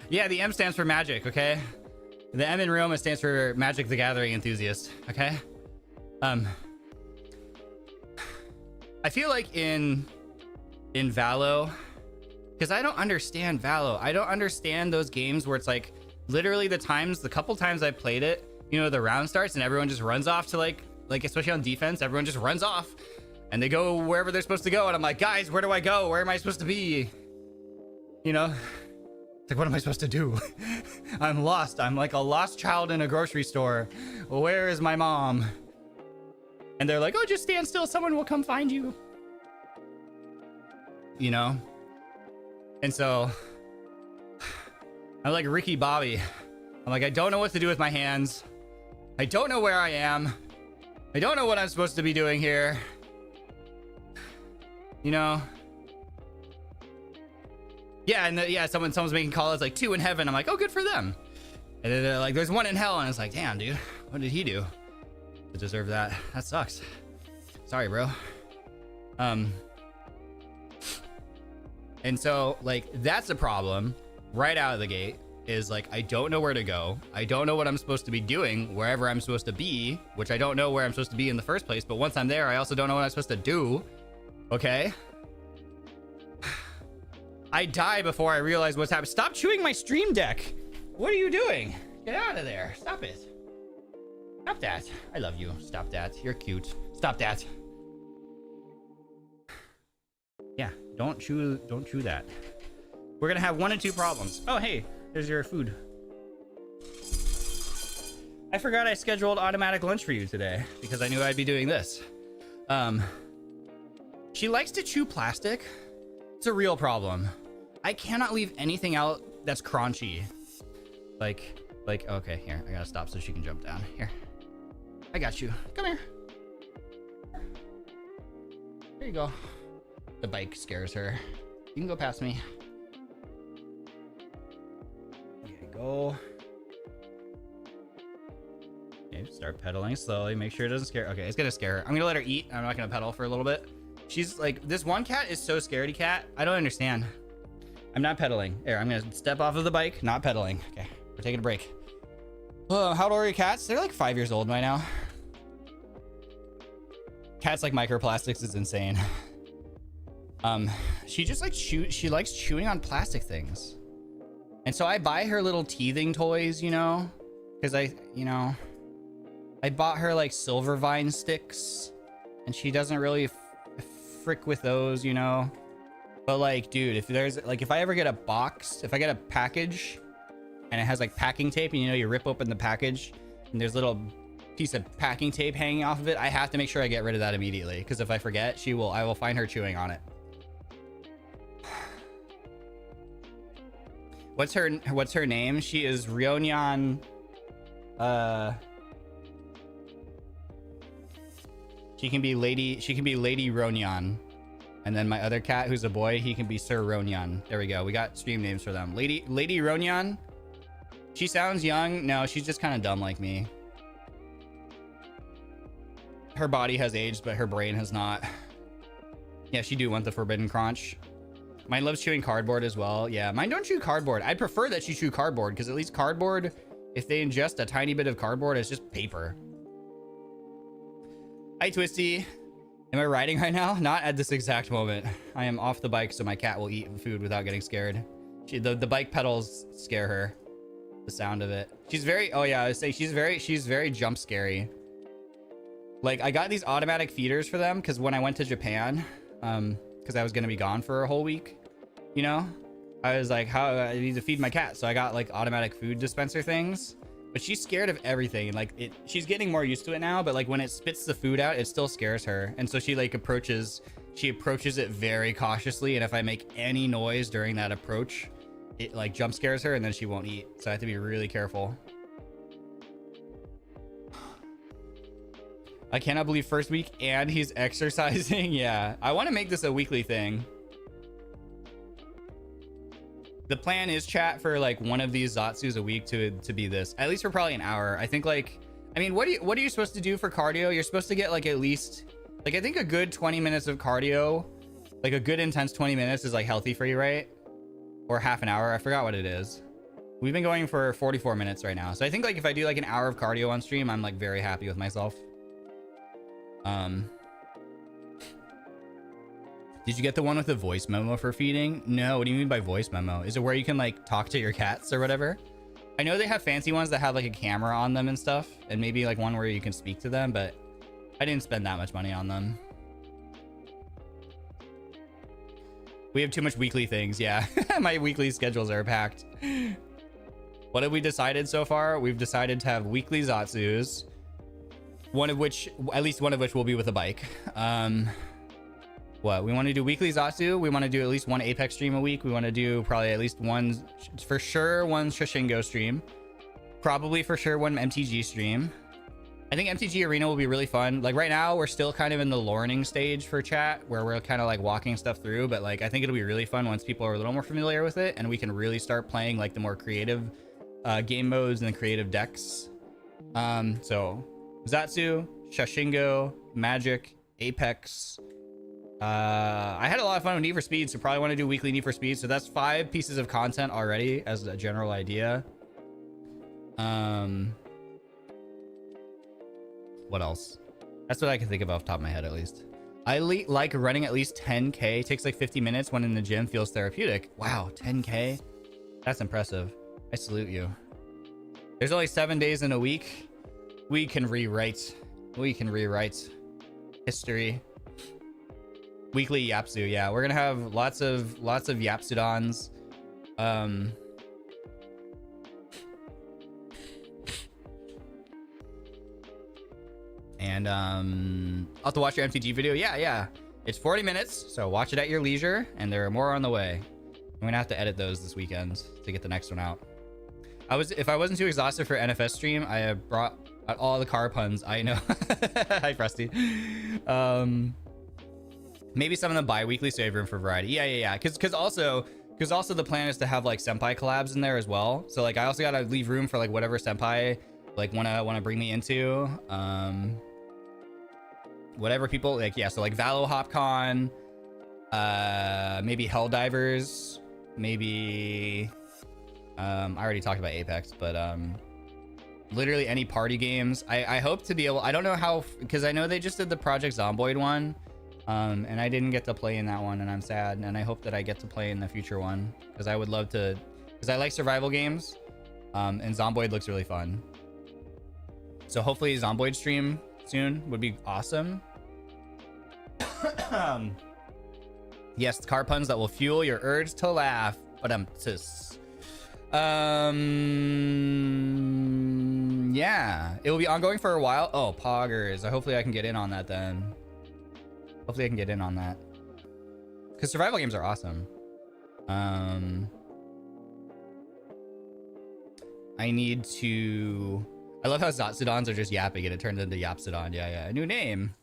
Yeah, the M stands for magic, okay? The M in Ryoma stands for Magic the Gathering Enthusiast, okay? I feel like in Valo, because I don't understand Valo. I don't understand those games where it's like literally the couple times I played it, you know, the round starts and everyone just runs off to like especially on defense, everyone just runs off and they go wherever they're supposed to go. And I'm like, guys, where do I go? Where am I supposed to be? You know, it's like, what am I supposed to do? I'm lost. I'm like a lost child in a grocery store. Where is my mom? And they're like, oh, just stand still. Someone will come find you. You know? And so I'm like Ricky Bobby. I'm like, I don't know what to do with my hands. I don't know where I am. I don't know what I'm supposed to be doing here. You know? Yeah, and yeah, someone's making calls like 2 in heaven. I'm like, oh, good for them. And then they're like, there's 1 in hell, and it's like, damn, dude, what did he do to deserve that? That sucks. Sorry, bro. And so like that's a problem right out of the gate. Is like, I don't know where to go. I don't know what I'm supposed to be doing wherever I'm supposed to be, which I don't know where I'm supposed to be in the first place. But once I'm there, I also don't know what I'm supposed to do. Okay. I die before I realize what's happening. Stop chewing my stream deck. What are you doing? Get out of there. Stop it. Stop that. I love you. Stop that. You're cute. Stop that. Yeah, don't chew that. We're gonna have 1 and 2 problems. Oh, hey. Here's your food. I forgot I scheduled automatic lunch for you today because I knew I'd be doing this. She likes to chew plastic. It's a real problem. I cannot leave anything out that's crunchy. Like, okay, here, I gotta stop so she can jump down. Here, I got you. Come here. There you go. The bike scares her. You can go past me. Go. Okay, start pedaling slowly. Make sure it doesn't scare. Okay, it's gonna scare her. I'm gonna let her eat. I'm not gonna pedal for a little bit. She's like, this one cat is so scaredy cat. I don't understand. I'm not pedaling. There, I'm gonna step off of the bike, not pedaling. Okay, we're taking a break. How old are your cats? They're like 5 years old by now. Cats like microplastics is insane. She just like she likes chewing on plastic things. And so I buy her little teething toys, you know, because I bought her like silver vine sticks and she doesn't really frick with those, you know. But like, dude, if I ever get a box, if I get a package and it has like packing tape and you know, you rip open the package and there's a little piece of packing tape hanging off of it, I have to make sure I get rid of that immediately. Because if I forget, I will find her chewing on it. What's her name? She is Rionyan. She can be Lady Ronyan. And then my other cat, who's a boy, he can be Sir Ronyan. There we go. We got stream names for them. Lady Ronyan. She sounds young. No, she's just kind of dumb like me. Her body has aged, but her brain has not. Yeah, she do want the forbidden crunch. Mine loves chewing cardboard as well. Yeah, mine don't chew cardboard. I prefer that she chew cardboard because at least cardboard, if they ingest a tiny bit of cardboard, it's just paper. Hi, Twisty. Am I riding right now? Not at this exact moment. I am off the bike, so my cat will eat food without getting scared. The bike pedals scare her. The sound of it. She's very, oh yeah, I would say she's very jump scary. Like, I got these automatic feeders for them because when I went to Japan, because I was going to be gone for a whole week, you know, I was like, how I need to feed my cat. So I got like automatic food dispenser things. But she's scared of everything, and like she's getting more used to it now, but like when it spits the food out, it still scares her. And so she like approaches it very cautiously, and if I make any noise during that approach, it like jump scares her and then she won't eat. So I have to be really careful. I cannot believe first week and he's exercising. Yeah, I want to make this a weekly thing. The plan is, chat, for like one of these Zatsus a week to be this, at least for probably an hour. I think, like, I mean, what are you supposed to do for cardio? You're supposed to get like at least like, I think a good 20 minutes of cardio, like a good intense 20 minutes is like healthy for you, right? Or half an hour. I forgot what it is. We've been going for 44 minutes right now. So I think like if I do like an hour of cardio on stream, I'm like very happy with myself. Did you get the one with the voice memo for feeding? No, what do you mean by voice memo? Is it where you can like talk to your cats or whatever? I know they have fancy ones that have like a camera on them and stuff, and maybe like one where you can speak to them, but I didn't spend that much money on them. We have too much weekly things. Yeah, my weekly schedules are packed. What have we decided so far? We've decided to have weekly Zatsus, one of which, at least one of which will be with a bike. What we want to do weekly Zatsu. We want to do at least one Apex stream a week. We want to do probably at least one, for sure, one Shoshingo stream. Probably for sure one MTG stream. I think MTG Arena will be really fun. Like right now, we're still kind of in the learning stage for chat, where we're kind of like walking stuff through. But like, I think it'll be really fun once people are a little more familiar with it, and we can really start playing like the more creative game modes and the creative decks. So Zatsu, Shoshingo, Magic, Apex. I had a lot of fun with Need for Speed, so probably want to do weekly Need for Speed. So that's 5 pieces of content already as a general idea. What else? That's what I can think of off the top of my head, at least. I like running at least 10K. It takes like 50 minutes when in the gym, feels therapeutic. Wow, 10K? That's impressive. I salute you. There's only 7 days in a week. We can rewrite history. Weekly Yapsu, yeah, we're gonna have lots of Yapsudons. And I'll have to watch your MTG video. Yeah, it's 40 minutes, so watch it at your leisure, and there are more on the way. I'm gonna have to edit those this weekend to get the next one out. If I wasn't too exhausted for NFS stream, I brought out all the car puns. I know. Hi, Frosty. Maybe some of them bi-weekly, so you have room for variety. Yeah. Because also the plan is to have like senpai collabs in there as well. So like I also gotta leave room for like whatever senpai like wanna bring me into. Whatever people like, yeah. So like Valo HopCon, maybe Helldivers, maybe I already talked about Apex, but literally any party games. I hope to be able. I don't know how, because I know they just did the Project Zomboid one. And I didn't get to play in that one, and I'm sad, and I hope that I get to play in the future one, because I would love to, because I like survival games, and Zomboid looks really fun. So hopefully Zomboid stream soon would be awesome. Yes, the car puns that will fuel your urge to laugh, but yeah, it will be ongoing for a while. Oh, poggers. Hopefully I can get in on that then. Hopefully I can get in on that, because survival games are awesome. I need to. I love how Zatsudons are just yapping and it turns into Yapsudon. Yeah, a new name.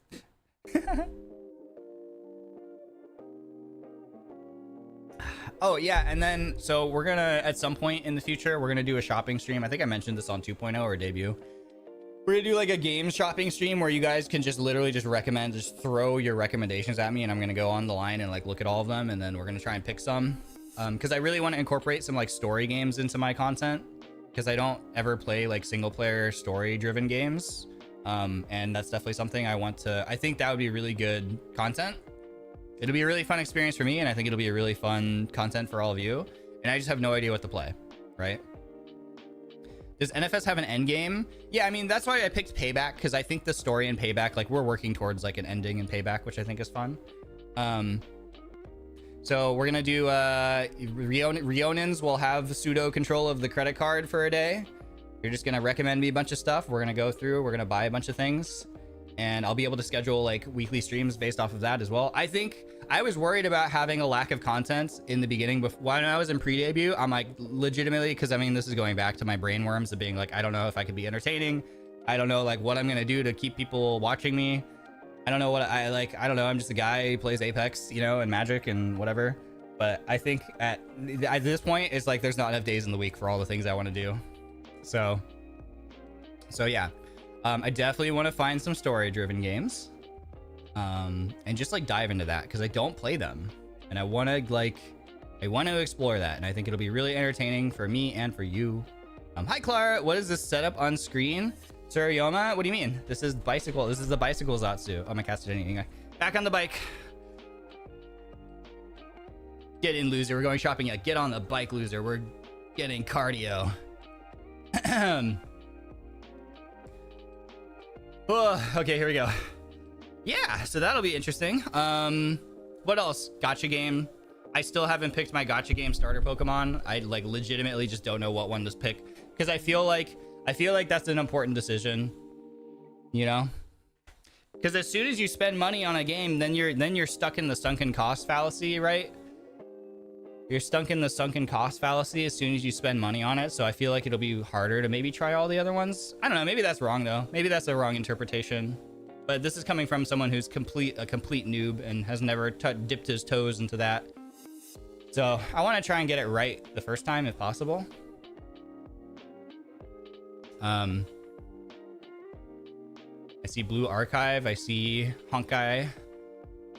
Oh yeah, and then so we're gonna at some point in the future we're gonna do a shopping stream. I think I mentioned this on 2.0 or debut. We're gonna do like a game shopping stream where you guys can just literally just recommend, just throw your recommendations at me, and I'm gonna go on the line and like look at all of them, and then we're gonna try and pick some. Because I really want to incorporate some like story games into my content, because I don't ever play like single player story driven games. And that's definitely something I want to. I think that would be really good content. It'll be a really fun experience for me, and I think it'll be a really fun content for all of you. And I just have no idea what to play, right? Does NFS have an end game? Yeah, I mean, that's why I picked Payback, because I think the story in Payback, like we're working towards like an ending in Payback, which I think is fun. So we're gonna do Rionins will have pseudo control of the credit card for a day. You're just gonna recommend me a bunch of stuff. We're gonna go through, we're gonna buy a bunch of things, and I'll be able to schedule like weekly streams based off of that as well. I think I was worried about having a lack of content in the beginning, but when I was in pre-debut, I'm like legitimately, because I mean, this is going back to my brainworms of being like, I don't know if I could be entertaining. I don't know like what I'm gonna do to keep people watching me. I don't know what I like. I don't know. I'm just a guy who plays Apex, you know, and Magic and whatever. But I think at this point, it's like there's not enough days in the week for all the things I want to do. So yeah, I definitely want to find some story-driven games, and just like dive into that, because I don't play them, and I want to explore that, and I think it'll be really entertaining for me and for you. Hi Clara, what is this setup on screen? Sir Ryoma, what do you mean? This is bicycle. This is the bicycle Zatsu. Oh, my cat's did anything. Back on the bike. Get in, loser. We're going shopping. Yeah, get on the bike, loser. We're getting cardio. Oh, okay, here we go. Yeah, so that'll be interesting. What else? Gacha game. I still haven't picked my gacha game starter Pokemon. I like legitimately just don't know what one to pick, because I feel like that's an important decision, you know, because as soon as you spend money on a game, then you're stuck in the sunken cost fallacy, right? You're stuck in the sunken cost fallacy as soon as you spend money on it. So I feel like it'll be harder to maybe try all the other ones. I don't know. Maybe that's wrong though. Maybe that's a wrong interpretation. But this is coming from someone who's a complete noob and has never dipped his toes into that. So I want to try and get it right the first time if possible. I see Blue Archive. I see Honkai.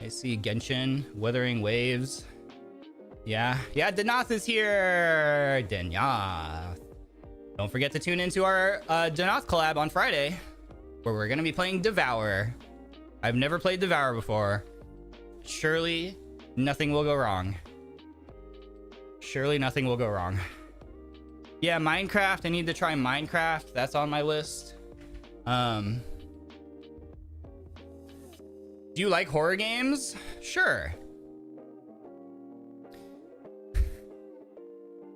I see Genshin. Wuthering Waves. Yeah, Denauth is here. Denauth. Don't forget to tune into our Denauth collab on Friday, where we're gonna be playing Devour. I've never played Devour before. Surely nothing will go wrong. Surely nothing will go wrong. Yeah, Minecraft. I need to try Minecraft. That's on my list. Do you like horror games? Sure.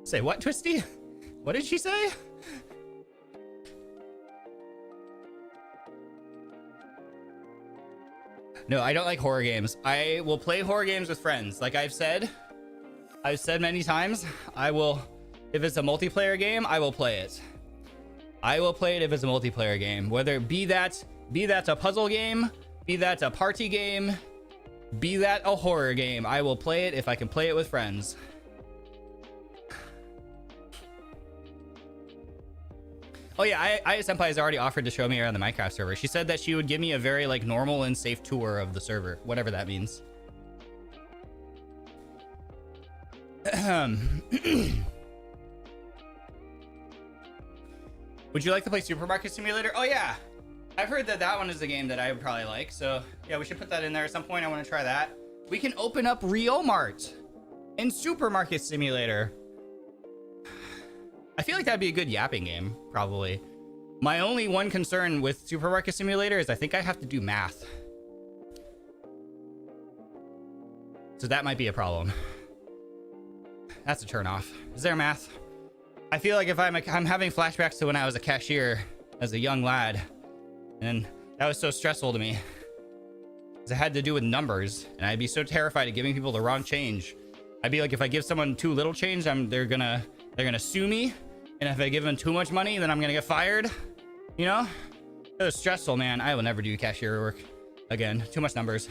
Say what, Twisty? What did she say? No, I don't like horror games. I will play horror games with friends. Like I've said many times, I will, if it's a multiplayer game, I will play it. I will play it if it's a multiplayer game, whether be that a puzzle game, be that a party game, be that a horror game. I will play it if I can play it with friends. Oh yeah, Aya Senpai has already offered to show me around the Minecraft server. She said that she would give me a very like normal and safe tour of the server, whatever that means. Would you like to play Supermarket Simulator? Oh yeah, I've heard that one is a game that I would probably like. So yeah, we should put that in there at some point. I want to try that. We can open up Ryomart in Supermarket Simulator. I feel like that'd be a good yapping game, probably. My only one concern with Supermarket Simulator is I think I have to do math. So that might be a problem. That's a turnoff. Is there math? I feel like if I'm having flashbacks to when I was a cashier as a young lad, and that was so stressful to me. Because it had to do with numbers, and I'd be so terrified of giving people the wrong change. I'd be like, if I give someone too little change, they're gonna sue me. And if I give them too much money, then I'm gonna get fired. You know? It was stressful, man. I will never do cashier work again. Too much numbers.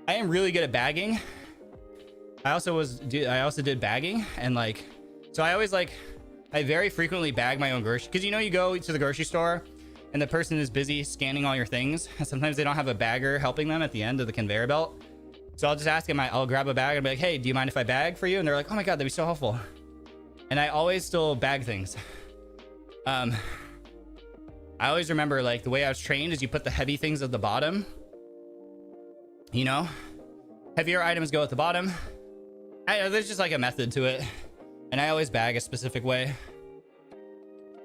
I am really good at bagging. I also did bagging, and like, so I always like, I very frequently bag my own groceries, because you know, you go to the grocery store and the person is busy scanning all your things, and sometimes they don't have a bagger helping them at the end of the conveyor belt. So I'll just ask them, I'll grab a bag and be like, hey, do you mind if I bag for you? And they're like, oh my god, that'd be so helpful. And I always still bag things. I always remember, like, the way I was trained is you put the heavy things at the bottom, you know, heavier items go at the bottom. There's just like a method to it, and I always bag a specific way.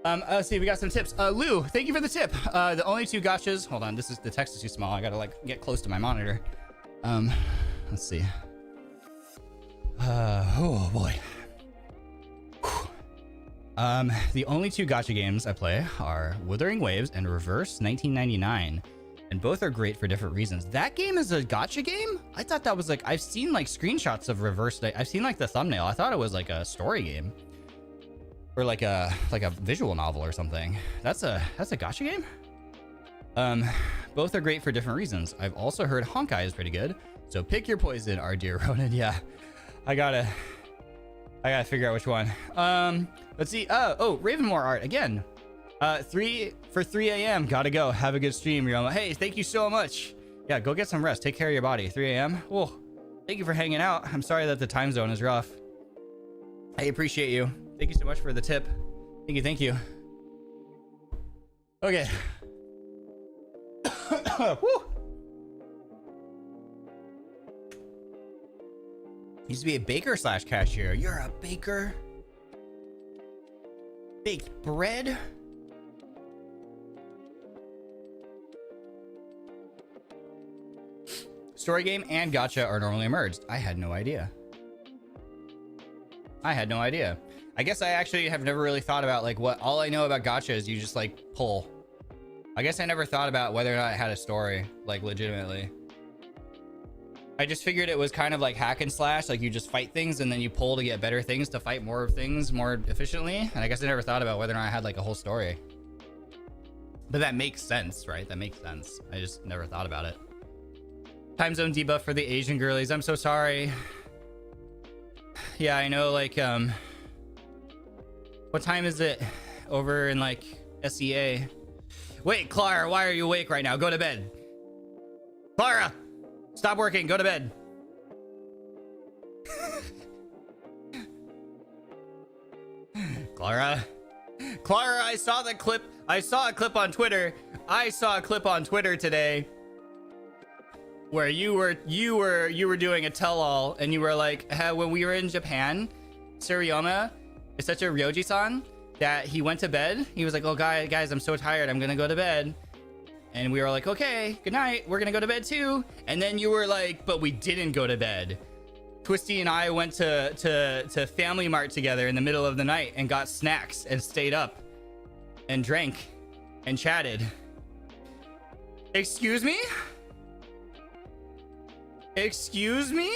Let's see, we got some tips. Lou, thank you for the tip. The only 2 gachas, hold on, the text is too small, I gotta like get close to my monitor. Let's see. Oh boy. The only 2 gacha games I play are Wuthering Waves and Reverse 1999, and both are great for different reasons. That game is a gacha game? I thought that was like, I've seen like screenshots of Reverse. I've seen like the thumbnail. I thought it was like a story game, or like a visual novel or something. That's a gacha game. Both are great for different reasons. I've also heard Honkai is pretty good, so pick your poison, our dear Ronin. Yeah, I gotta figure out which one. Let's see. Oh, Ravenmore art again. 3 a.m. Gotta go. Have a good stream, Ryoma. Hey, thank you so much. Yeah, go get some rest. Take care of your body. 3 a.m. Oh, thank you for hanging out. I'm sorry that the time zone is rough. I appreciate you. Thank you so much for the tip. Thank you. Okay. Woo. Used to be a baker / cashier. You're a baker? Baked bread? Story game and gacha are normally merged. I had no idea. I guess I actually have never really thought about like what, all I know about gacha is you just like pull. I guess I never thought about whether or not it had a story, like legitimately. I just figured it was kind of like hack and slash, like you just fight things and then you pull to get better things to fight more things more efficiently. And I guess I never thought about whether or not I had like a whole story. But that makes sense, right? That makes sense. I just never thought about it. Time zone debuff for the Asian girlies. I'm so sorry. Yeah, I know, like, what time is it over in like SEA? Wait, Clara, why are you awake right now? Go to bed. Clara! Stop working, go to bed. Clara, I saw the clip. I saw a clip on Twitter. Today where you were doing a tell-all, and you were like, when we were in Japan, Ryoma is such a Ryoji-san that he went to bed. He was like, oh guys, I'm so tired, I'm gonna go to bed. And we were like, okay, good night, we're gonna go to bed too. And then you were like, but we didn't go to bed. Twisty and I went to Family Mart together in the middle of the night and got snacks and stayed up and drank and chatted. Excuse me? Excuse me?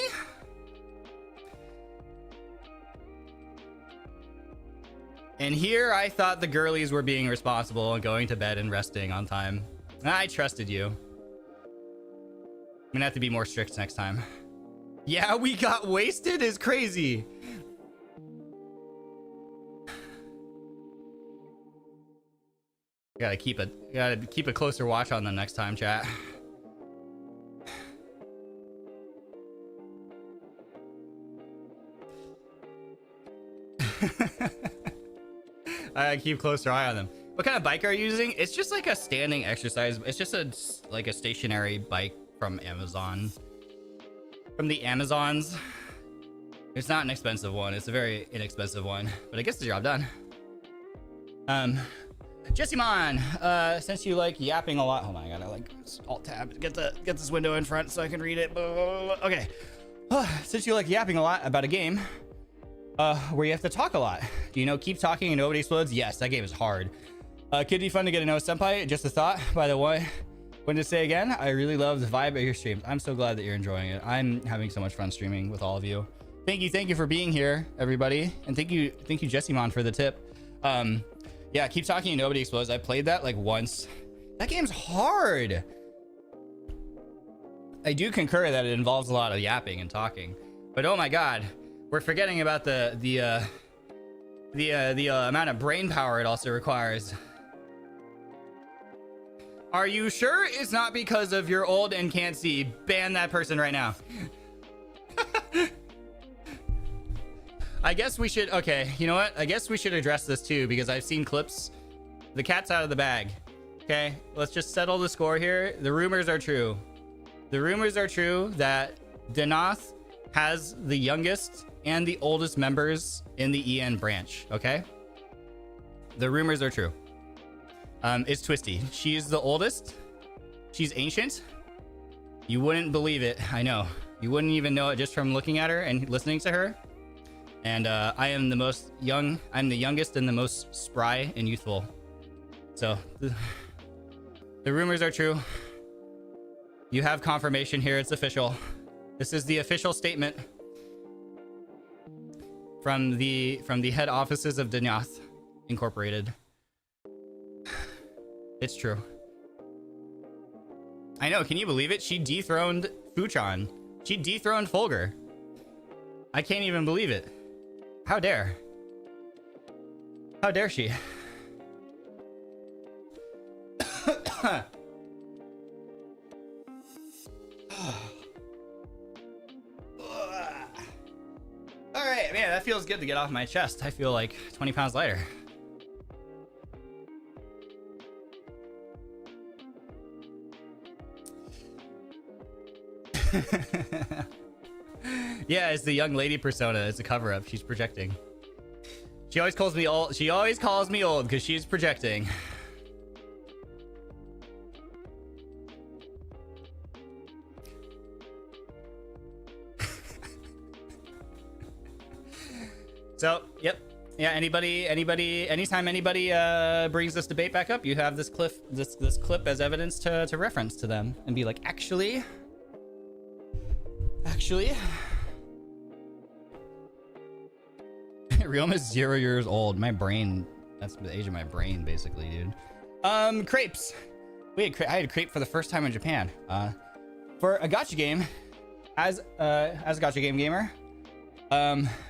And here I thought the girlies were being responsible and going to bed and resting on time. I trusted you. I'm gonna have to be more strict next time. Yeah, we got wasted is crazy. Gotta keep a closer watch on them next time, chat. I keep closer eye on them. What kind of bike are you using? It's just like a standing exercise. It's just like a stationary bike from Amazon. From the Amazons. It's not an expensive one. It's a very inexpensive one, but it gets the job done. Jessimon, since you like yapping a lot, hold on, I gotta like alt tab, get this window in front so I can read it. Okay. Since you like yapping a lot about a game, where you have to talk a lot. Do you know Keep Talking and Nobody Explodes? Yes, that game is hard. Could be fun to get to know Senpai. Just a thought, by the way. When to say again, I really love the vibe of your streams. I'm so glad that you're enjoying it. I'm having so much fun streaming with all of you. Thank you for being here, everybody. And thank you, Jessimon, for the tip. Yeah, Keep Talking and Nobody Explodes. I played that like once. That game's hard. I do concur that it involves a lot of yapping and talking. But oh my god, we're forgetting about the amount of brain power it also requires. Are you sure it's not because of you're old and can't see? Ban that person right now. I guess we should, okay, you know what? I guess we should address this too, because I've seen clips. The cat's out of the bag. Okay, let's just settle the score here. The rumors are true. The rumors are true that Denauth has the youngest and the oldest members in the EN branch, okay? The rumors are true. It's Twisty. She's the oldest. She's ancient. You wouldn't believe it. I know. You wouldn't even know it just from looking at her and listening to her. And I am the most young. I'm the youngest and the most spry and youthful. So the rumors are true. You have confirmation here. It's official. This is the official statement from the head offices of Denauth Incorporated. It's true. I know, can you believe it? She dethroned Fuchan. She dethroned Fulgur. I can't even believe it. How dare? How dare she? Alright, man, that feels good to get off my chest. I feel like 20 pounds lighter. Yeah, it's the young lady persona. It's a cover-up. She's projecting. She always calls me old. She always calls me old because she's projecting. So, yep. Yeah, anytime anybody brings this debate back up, you have this clip as evidence to reference to them and be like, actually, Ryoma's 0 years old. My brain, that's the age of my brain, basically, dude. Crepes. I had a crepe for the first time in Japan. For a gacha game, as a gacha game gamer,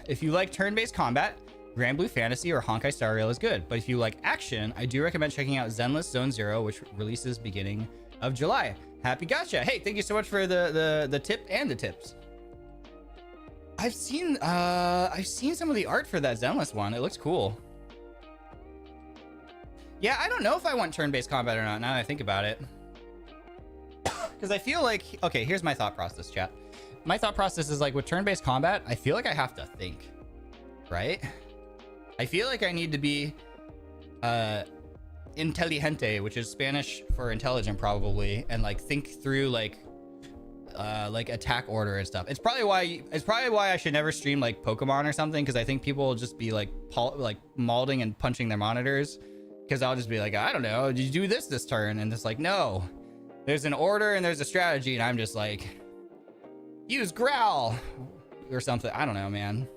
if you like turn-based combat, Grand Blue Fantasy or Honkai Star Rail is good. But if you like action, I do recommend checking out Zenless Zone Zero, which releases beginning of July. Happy gacha. Hey, thank you so much for the tip and the tips. I've seen some of the art for that Zenless one. It looks cool. Yeah, I don't know if I want turn-based combat or not now that I think about it. Because I feel like, okay, here's my thought process, chat. My thought process is like with turn-based combat, I feel like I have to think, right? I feel like I need to be inteligente, which is Spanish for intelligent probably, and like think through like attack order and stuff. It's probably why I should never stream like Pokemon or something, because I think people will just be like mauling and punching their monitors, because I'll just be like, I don't know, did you do this turn? And it's like, no, there's an order and there's a strategy, and I'm just like, use growl or something. I don't know, man.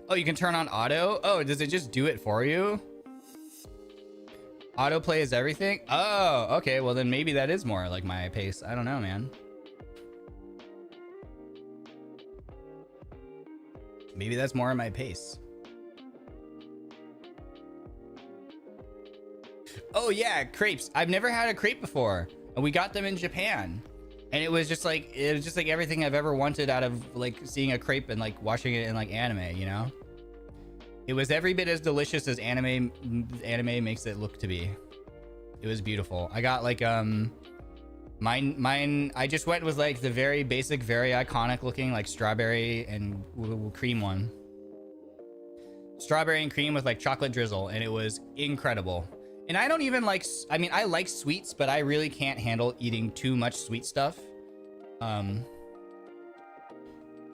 Oh, you can turn on auto. Oh, does it just do it for you? Autoplay is everything. Oh, okay, well then maybe that is more like my pace. I don't know, man. Maybe that's more my pace. Oh yeah, crepes. I've never had a crepe before, and we got them in Japan, and it was just like everything I've ever wanted out of like seeing a crepe and like watching it in like anime, you know? It was every bit as delicious as anime makes it look to be. It was beautiful. I got like mine I just went with like the very basic, very iconic looking like strawberry and cream one. Strawberry and cream with like chocolate drizzle, and it was incredible. And I don't even like, I mean, I like sweets, but I really can't handle eating too much sweet stuff.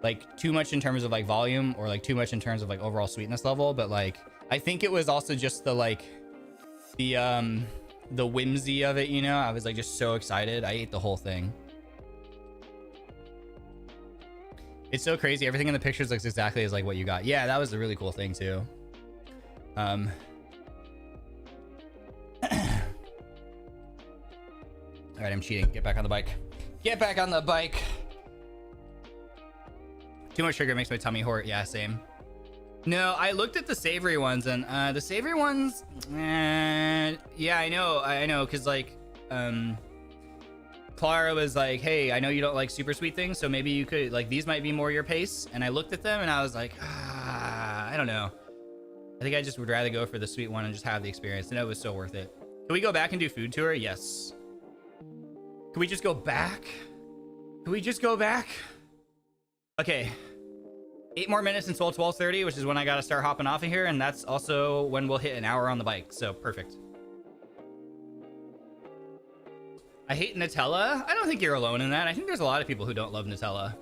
Like too much in terms of like volume, or like too much in terms of like overall sweetness level. But like, I think it was also just the like, the whimsy of it, you know? I was like just so excited. I ate the whole thing. It's so crazy. Everything in the pictures looks exactly as like what you got. Yeah, that was a really cool thing too. All right, I'm cheating. Get back on the bike. Get back on the bike. Too much sugar makes my tummy hurt. Yeah, same. No, I looked at the savory ones, and the savory ones, yeah, I know, because like, Clara was like, hey, I know you don't like super sweet things, so maybe you could, like, these might be more your pace. And I looked at them and I was like, I don't know. I think I just would rather go for the sweet one and just have the experience. And it was so worth it. Can we go back and do food tour? Yes. Can we just go back? Can we just go back? Okay. 8 more minutes until 12:30, which is when I gotta start hopping off of here. And that's also when we'll hit an hour on the bike. So perfect. I hate Nutella. I don't think you're alone in that. I think there's a lot of people who don't love Nutella.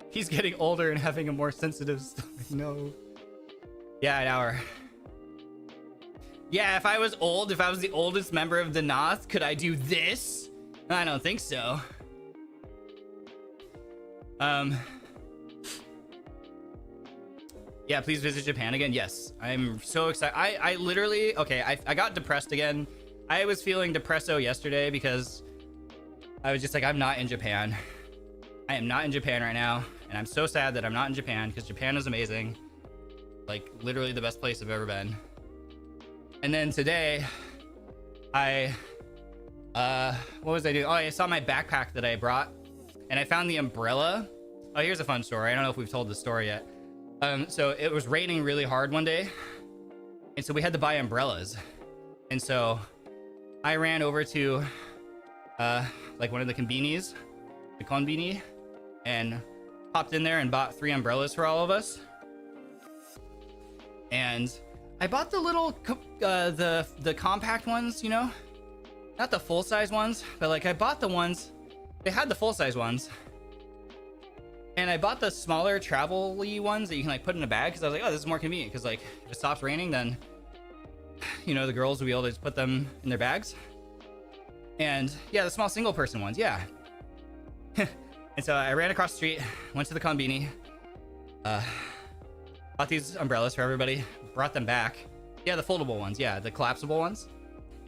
He's getting older and having a more sensitive stomach. No. Yeah, an hour. Yeah, if I was old, if I was the oldest member of Denauth, could I do this? I don't think so. Yeah, please visit Japan again. Yes, I'm so excited. I literally, okay, I got depressed again. I was feeling depresso yesterday because I was just like, I'm not in Japan. I am not in Japan right now. And I'm so sad that I'm not in Japan because Japan is amazing. Like literally the best place I've ever been. And then today, what was I doing? Oh, I saw my backpack that I brought and I found the umbrella. Oh, here's a fun story. I don't know if we've told this story yet. So it was raining really hard one day. And so we had to buy umbrellas. And so I ran over to, like one of the konbinis, the konbini, and popped in there and bought 3 umbrellas for all of us. And I bought the little, the compact ones, you know, not the full size ones, but like I bought the ones, they had the full size ones. And I bought the smaller travel-y ones that you can like put in a bag because I was like, oh, this is more convenient because like if it stops raining, then, you know, the girls will be able to just put them in their bags. And yeah, the small single person ones, yeah. And so I ran across the street, went to the konbini, bought these umbrellas for everybody, brought them back. Yeah, the foldable ones, yeah, the collapsible ones.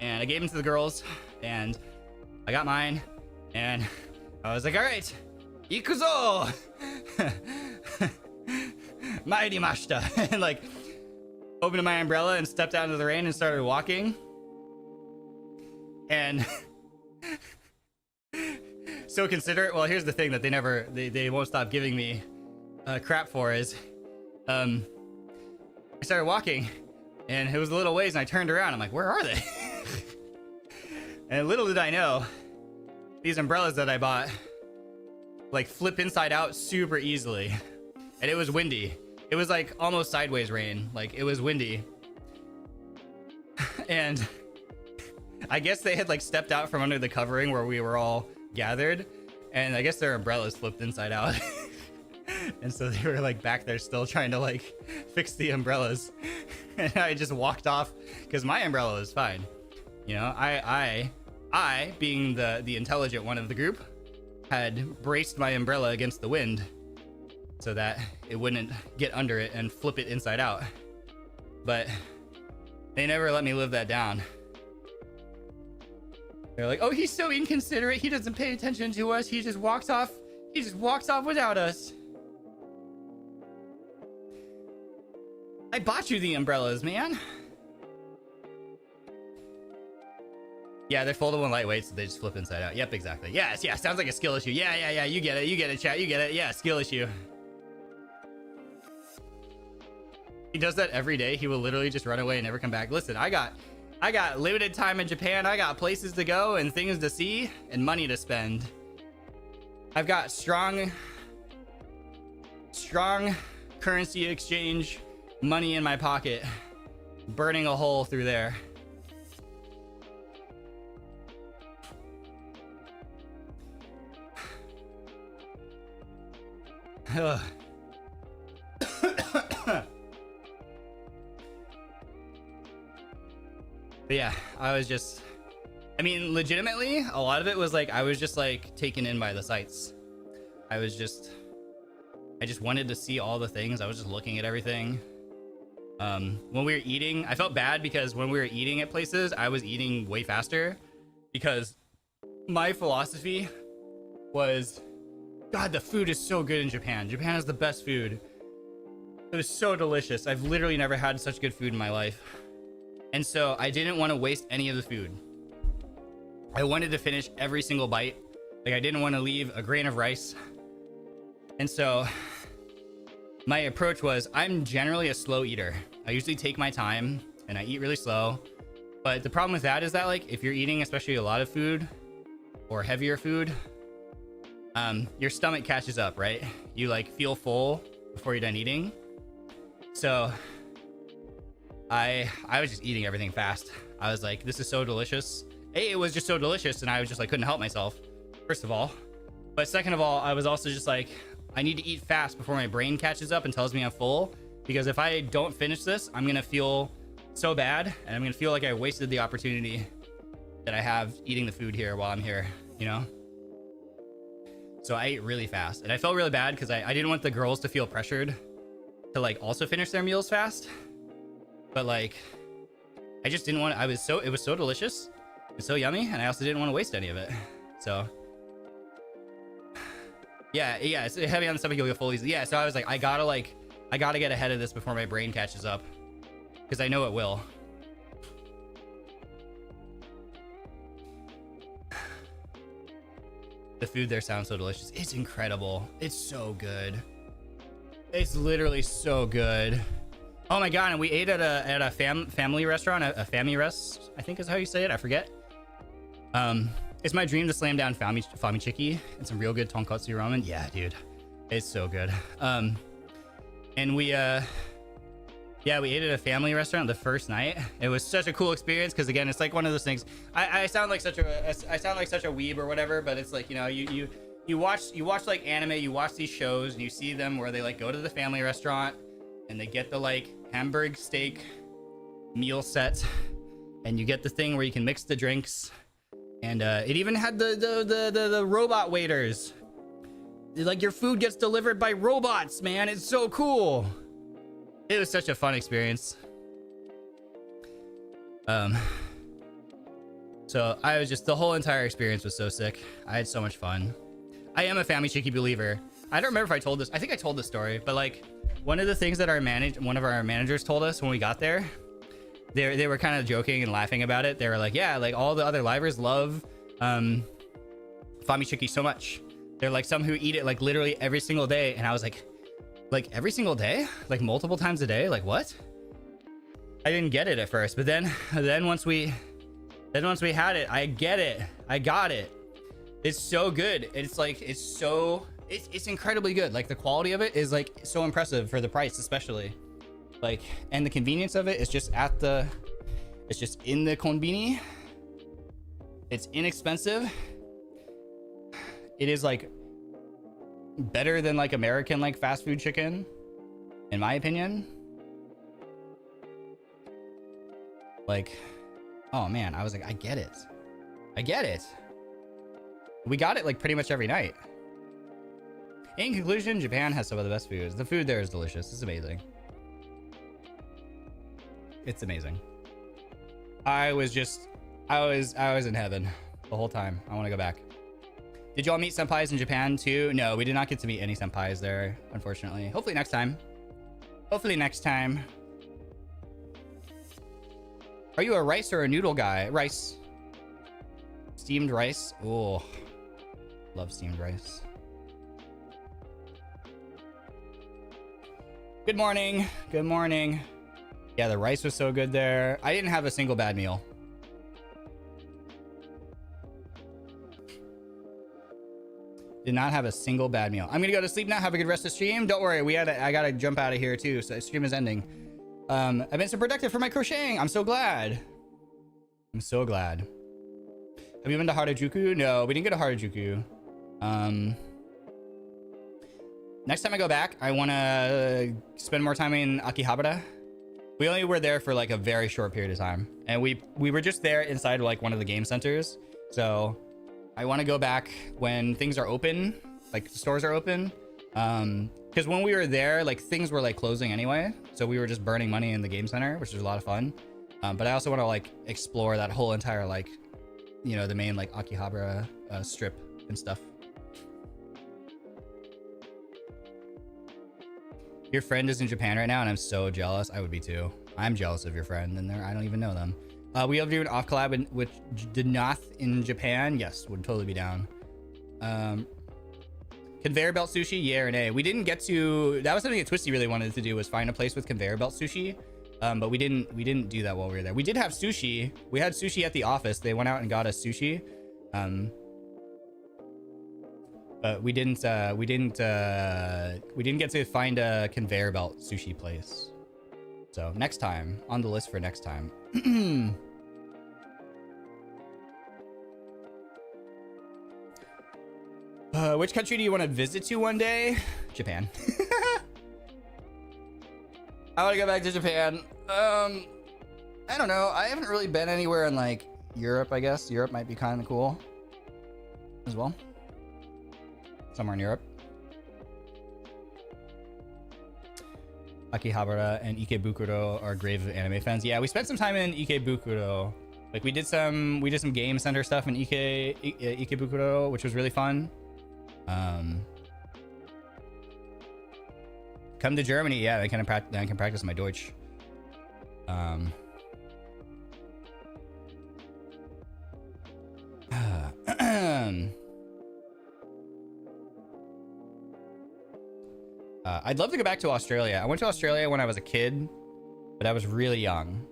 And I gave them to the girls and I got mine and I was like, all right, ikuzo! Mairimashita! And like, opened my umbrella and stepped out into the rain and started walking. And so considerate. Well, here's the thing that they won't stop giving me crap for is, I started walking and it was a little ways and I turned around. I'm like, where are they? And little did I know, these umbrellas that I bought like flip inside out super easily. And it was windy. It was like almost sideways rain. Like it was windy. And I guess they had like stepped out from under the covering where we were all gathered. And I guess their umbrellas flipped inside out. And so they were like back there still trying to like fix the umbrellas. And I just walked off because my umbrella was fine. You know, I being the intelligent one of the group, had braced my umbrella against the wind so that it wouldn't get under it and flip it inside out. But they never let me live that down. They're like, oh, he's so inconsiderate. He doesn't pay attention to us. He just walks off. He just walks off without us. I bought you the umbrellas, man. Yeah, they're foldable and lightweight, so they just flip inside out. Yep, exactly. Yes, yeah, sounds like a skill issue. Yeah, you get it, chat, you get it. Yeah, skill issue. He does that every day. He will literally just run away and never come back. Listen, I got limited time in Japan. I got places to go and things to see and money to spend. I've got strong currency exchange money in my pocket, burning a hole through there. Ugh. But yeah, I mean, legitimately, a lot of it was like, I was just like taken in by the sights. I just wanted to see all the things. I was just looking at everything. When we were eating, I felt bad because when we were eating at places, I was eating way faster because my philosophy was, God, the food is so good in Japan. Japan has the best food. It was so delicious. I've literally never had such good food in my life. And so I didn't want to waste any of the food. I wanted to finish every single bite. Like, I didn't want to leave a grain of rice. And so my approach was, I'm generally a slow eater. I usually take my time and I eat really slow. But the problem with that is that, like, if you're eating especially a lot of food or heavier food, your stomach catches up, right? You like feel full before you're done eating. So I was just eating everything fast. I was like, this is so delicious. It was just so delicious, and I was just like, couldn't help myself, first of all. But second of all, I was also just like, I need to eat fast before my brain catches up and tells me I'm full, because if I don't finish this, I'm gonna feel so bad, and I'm gonna feel like I wasted the opportunity that I have eating the food here while I'm here, you know? So I ate really fast, and I felt really bad because I didn't want the girls to feel pressured to like also finish their meals fast. But like, I just didn't want to, it was so delicious. It was so yummy, and I also didn't want to waste any of it. So yeah, it's heavy on the stomach, you'll get full easily. Yeah, so I was like, I gotta get ahead of this before my brain catches up, because I know it will. The food there sounds so delicious. It's incredible. It's so good. It's literally so good. Oh my god! And we ate at a family restaurant, a family rest, I think is how you say it. I forget. It's my dream to slam down famichiki and some real good tonkotsu ramen. Yeah, dude, it's so good. And we ate at a family restaurant the first night. It was such a cool experience because, again, it's like one of those things. I sound like such a weeb or whatever, but it's like, you know, you watch like anime, you watch these shows and you see them where they like go to the family restaurant and they get the like hamburg steak meal set, and you get the thing where you can mix the drinks, and it even had the robot waiters. Like, your food gets delivered by robots, man. It's so cool. It was such a fun experience. So I was just, the whole entire experience was so sick. I had so much fun. I am a famichiki believer. I don't remember if I told this. I think I told this story, but like, one of the things that one of our managers told us when we got there, they were kind of joking and laughing about it. They were like, yeah, like all the other livers love famichiki so much. They're like, some who eat it like literally every single day. And I was like every single day, like multiple times a day, like what? I didn't get it at first, but then once we had it, I get it. I got it. It's so good. It's like, it's incredibly good. Like, the quality of it is like so impressive for the price, especially. Like, and the convenience of it is just it's just in the konbini. It's inexpensive. It is like better than like American like fast food chicken, in my opinion. Like, oh man, I was like, I get it. We got it like pretty much every night. In conclusion, Japan has some of the best foods. The food there is delicious. It's amazing. It's amazing. I was in heaven the whole time. I want to go back. Did y'all meet senpais in Japan too? No, we did not get to meet any senpais there, unfortunately. Hopefully next time. Are you a rice or a noodle guy? Rice. Steamed rice. Oh, love steamed rice. Good morning. Yeah, the rice was so good there. I didn't have a single bad meal. Did not have a single bad meal. I'm gonna go to sleep now. Have a good rest of the stream. Don't worry, I gotta jump out of here too, so the stream is ending. I've been so productive for my crocheting. I'm so glad. Have you been to Harajuku? No, we didn't go to Harajuku. Next time I go back, I want to spend more time in Akihabara. We only were there for like a very short period of time, and we were just there inside like one of the game centers. So I want to go back when things are open, like the stores are open, Because when we were there, like things were like closing anyway, so we were just burning money in the game center, which was a lot of fun. But I also want to like explore that whole entire like, you know, the main like Akihabara strip and stuff. Your friend is in Japan right now, and I'm so jealous. I would be too. I'm jealous of your friend, and I don't even know them. We'll do an off collab with Denauth in Japan. Yes, would totally be down. Conveyor belt sushi, yeah or nay? We didn't get to. That was something that Twisty really wanted to do, was find a place with conveyor belt sushi. But we didn't do that while we were there. We did have sushi. We had sushi at the office. They went out and got us sushi. But we didn't get to find a conveyor belt sushi place. So next time, on the list for next time. Which country do you want to visit to one day? Japan. I want to go back to Japan. I don't know. I haven't really been anywhere in like Europe, I guess. Europe might be kind of cool as well. Somewhere in Europe. Akihabara and Ikebukuro are grave anime fans. Yeah, we spent some time in Ikebukuro. Like we did some game center stuff in Ikebukuro, which was really fun. Come to Germany, yeah. I can practice my Deutsch. I'd love to go back to Australia. I went to Australia when I was a kid, but I was really young.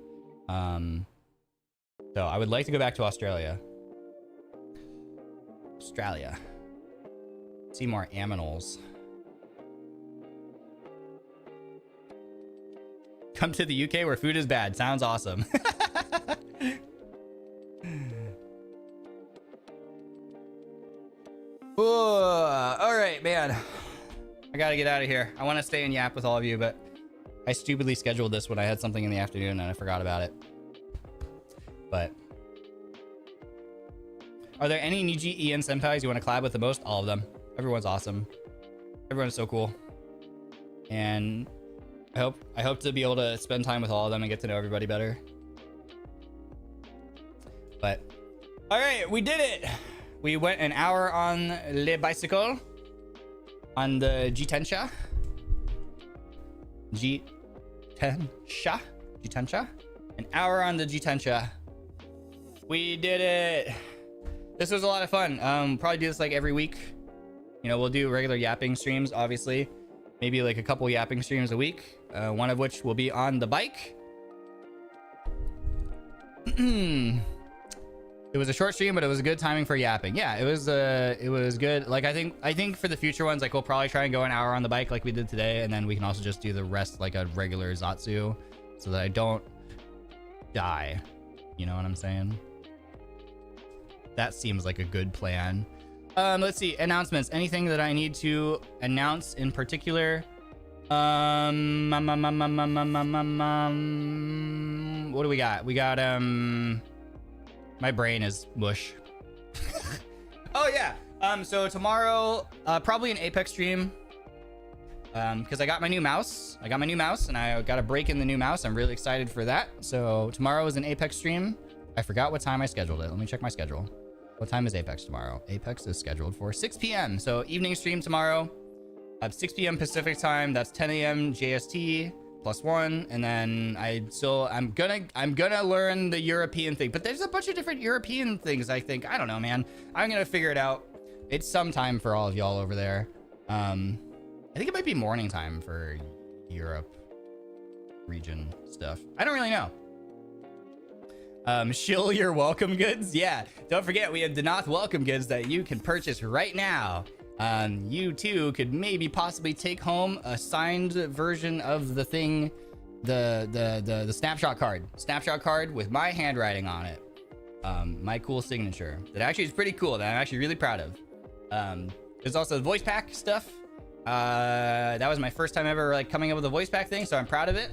So I would like to go back to Australia. See more aminals. Come to the UK where food is bad. Sounds awesome. All right, man. I gotta get out of here. I want to stay and yap with all of you, but I stupidly scheduled this when I had something in the afternoon and I forgot about it. But are there any NIJISANJI EN senpais you want to collab with the most? All of them. Everyone's awesome. Everyone's so cool. And I hope to be able to spend time with all of them and get to know everybody better. But all right, we did it. We went an hour on le bicycle. On the Jitensha. Jitensha. An hour on the Jitensha. We did it. This was a lot of fun. Probably do this like every week. You know, we'll do regular yapping streams, obviously. Maybe like a couple yapping streams a week. One of which will be on the bike. It was a short stream, but it was a good timing for yapping. Yeah, it was good. Like I think for the future ones, like we'll probably try and go an hour on the bike like we did today, and then we can also just do the rest like a regular Zatsu, so that I don't die. You know what I'm saying? That seems like a good plan. Let's see, announcements. Anything that I need to announce in particular? What do we got? We got my brain is mush. Oh yeah. So tomorrow, probably an Apex stream. Because I got my new mouse. And I got a break in the new mouse. I'm really excited for that. So tomorrow is an Apex stream. I forgot what time I scheduled it. Let me check my schedule. What time is Apex tomorrow? Apex is scheduled for 6 p.m. So evening stream tomorrow. 6 p.m. Pacific time. That's 10 a.m. JST. +1, and then I'm gonna learn the European thing, but there's a bunch of different European things. I think, I don't know, man. I'm gonna figure it out. It's some time for all of y'all over there. I think it might be morning time for Europe region stuff. I don't really know. Shill your welcome goods. Yeah, don't forget we have Denauth welcome goods that you can purchase right now. You too could maybe possibly take home a signed version of the thing, the snapshot card with my handwriting on it, my cool signature that actually is pretty cool, that I'm actually really proud of. There's also the voice pack stuff. That was my first time ever like coming up with a voice pack thing, so I'm proud of it.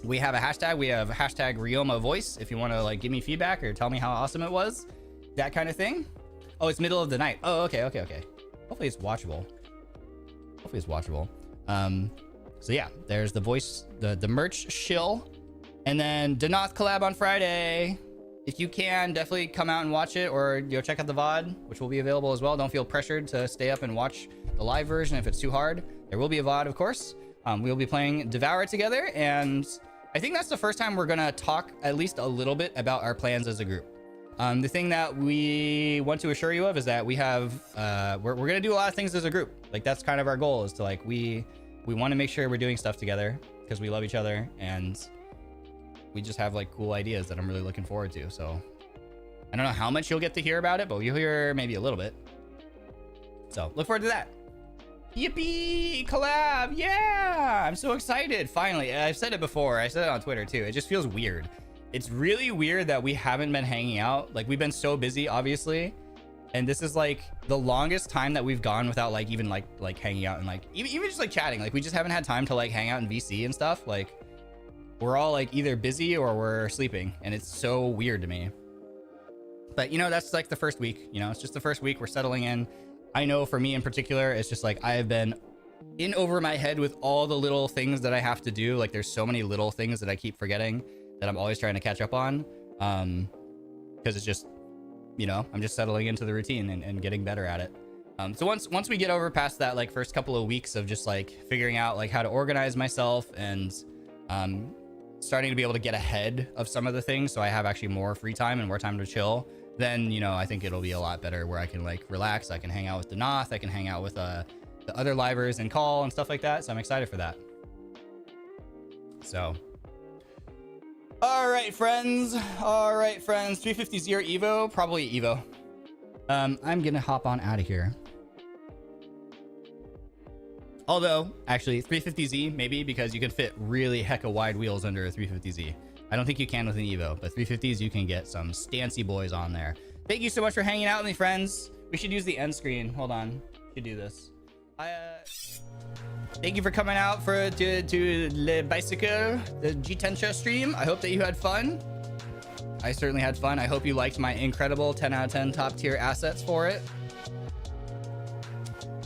We have a hashtag. We have hashtag Ryoma voice if you want to like give me feedback or tell me how awesome it was, that kind of thing. Oh, it's middle of the night. Oh, okay. Hopefully it's watchable. Hopefully it's watchable. So yeah, there's the voice, the merch shill, and then Denauth collab on Friday. If you can, definitely come out and watch it, or check out the VOD, which will be available as well. Don't feel pressured to stay up and watch the live version if it's too hard. There will be a VOD, of course. We'll be playing Devour together, and I think that's the first time we're gonna talk at least a little bit about our plans as a group. The thing that we want to assure you of is that we have we're gonna do a lot of things as a group. Like, that's kind of our goal, is to like we want to make sure we're doing stuff together because we love each other, and we just have like cool ideas that I'm really looking forward to. So I don't know how much you'll get to hear about it, but you'll hear maybe a little bit. So look forward to that. Yippee! Collab! Yeah! I'm so excited. Finally. I've said it before. I said it on Twitter too. It just feels weird. It's really weird that we haven't been hanging out. Like, we've been so busy, obviously. And this is like the longest time that we've gone without like even like hanging out and like even just like chatting. Like, we just haven't had time to like hang out in VC and stuff. Like, we're all like either busy or we're sleeping, and it's so weird to me. But that's like the first week. It's just the first week. We're settling in. I know for me in particular, it's just like I have been in over my head with all the little things that I have to do. Like, there's so many little things that I keep forgetting that I'm always trying to catch up on, because it's just I'm just settling into the routine and getting better at it. So once we get over past that like first couple of weeks of just like figuring out like how to organize myself and starting to be able to get ahead of some of the things, so I have actually more free time and more time to chill, then I think it'll be a lot better, where I can like relax. I can hang out with Denauth, I can hang out with the other livers and call and stuff like that. So I'm excited for that. So all right, friends. 350Z or Evo? Probably Evo. I'm gonna hop on out of here. Although, actually, 350Z maybe, because you can fit really hecka wide wheels under a 350Z. I don't think you can with an Evo, but 350s you can get some stancy boys on there. Thank you so much for hanging out with me, friends. We should use the end screen. Hold on. We should do this. Thank you for coming out to Le Bicycle, the G10 stream. I hope that you had fun. I certainly had fun. I hope you liked my incredible 10 out of 10 top tier assets for it.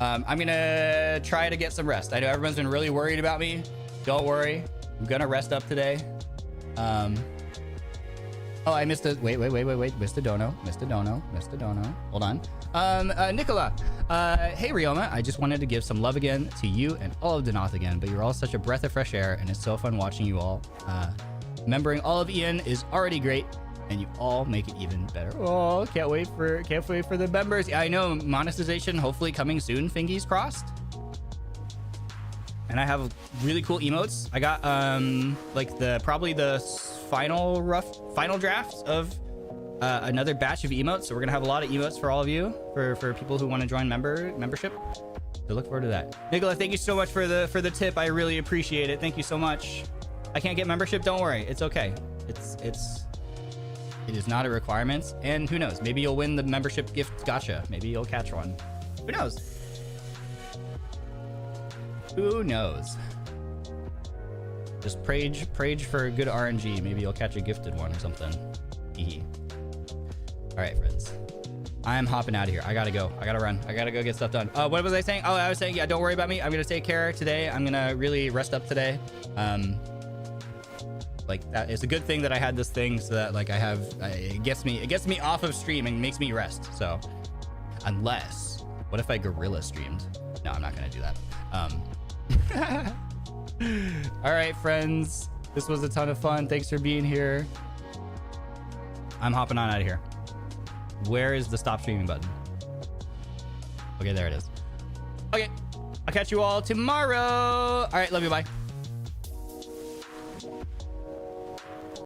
I'm gonna try to get some rest. I know everyone's been really worried about me. Don't worry. I'm gonna rest up today. Oh, I missed a wait. Missed a dono. Hold on. Nicola. Hey Ryoma, I just wanted to give some love again to you and all of Denauth again, but you're all such a breath of fresh air, and it's so fun watching you all. Remembering all of EN is already great, and you all make it even better. Oh, can't wait for the members. Yeah, I know, monetization hopefully coming soon, fingies crossed. And I have really cool emotes. I got like probably the final drafts of another batch of emotes. So we're gonna have a lot of emotes for all of you, for people who want to join membership. So look forward to that. Nicola, thank you so much for the tip. I really appreciate it. Thank you so much. I can't get membership. Don't worry, it's okay. It is not a requirement. And who knows? Maybe you'll win the membership gift gacha. Maybe you'll catch one. Who knows? Who knows? Just prage for good RNG. Maybe you'll catch a gifted one or something. Hee. All right, friends. I am hopping out of here. I gotta go. I gotta run. I gotta go get stuff done. What was I saying? Oh, I was saying, yeah, don't worry about me. I'm gonna take care today. I'm gonna really rest up today. Like, that it's a good thing that I had this thing, so that like it gets me off of stream and makes me rest. So unless, what if I gorilla streamed? No, I'm not gonna do that. All right, friends, this was a ton of fun. Thanks for being here. I'm hopping on out of here. Where is the stop streaming button? Okay, there it is. Okay, I'll catch you all tomorrow. All right, love you, bye.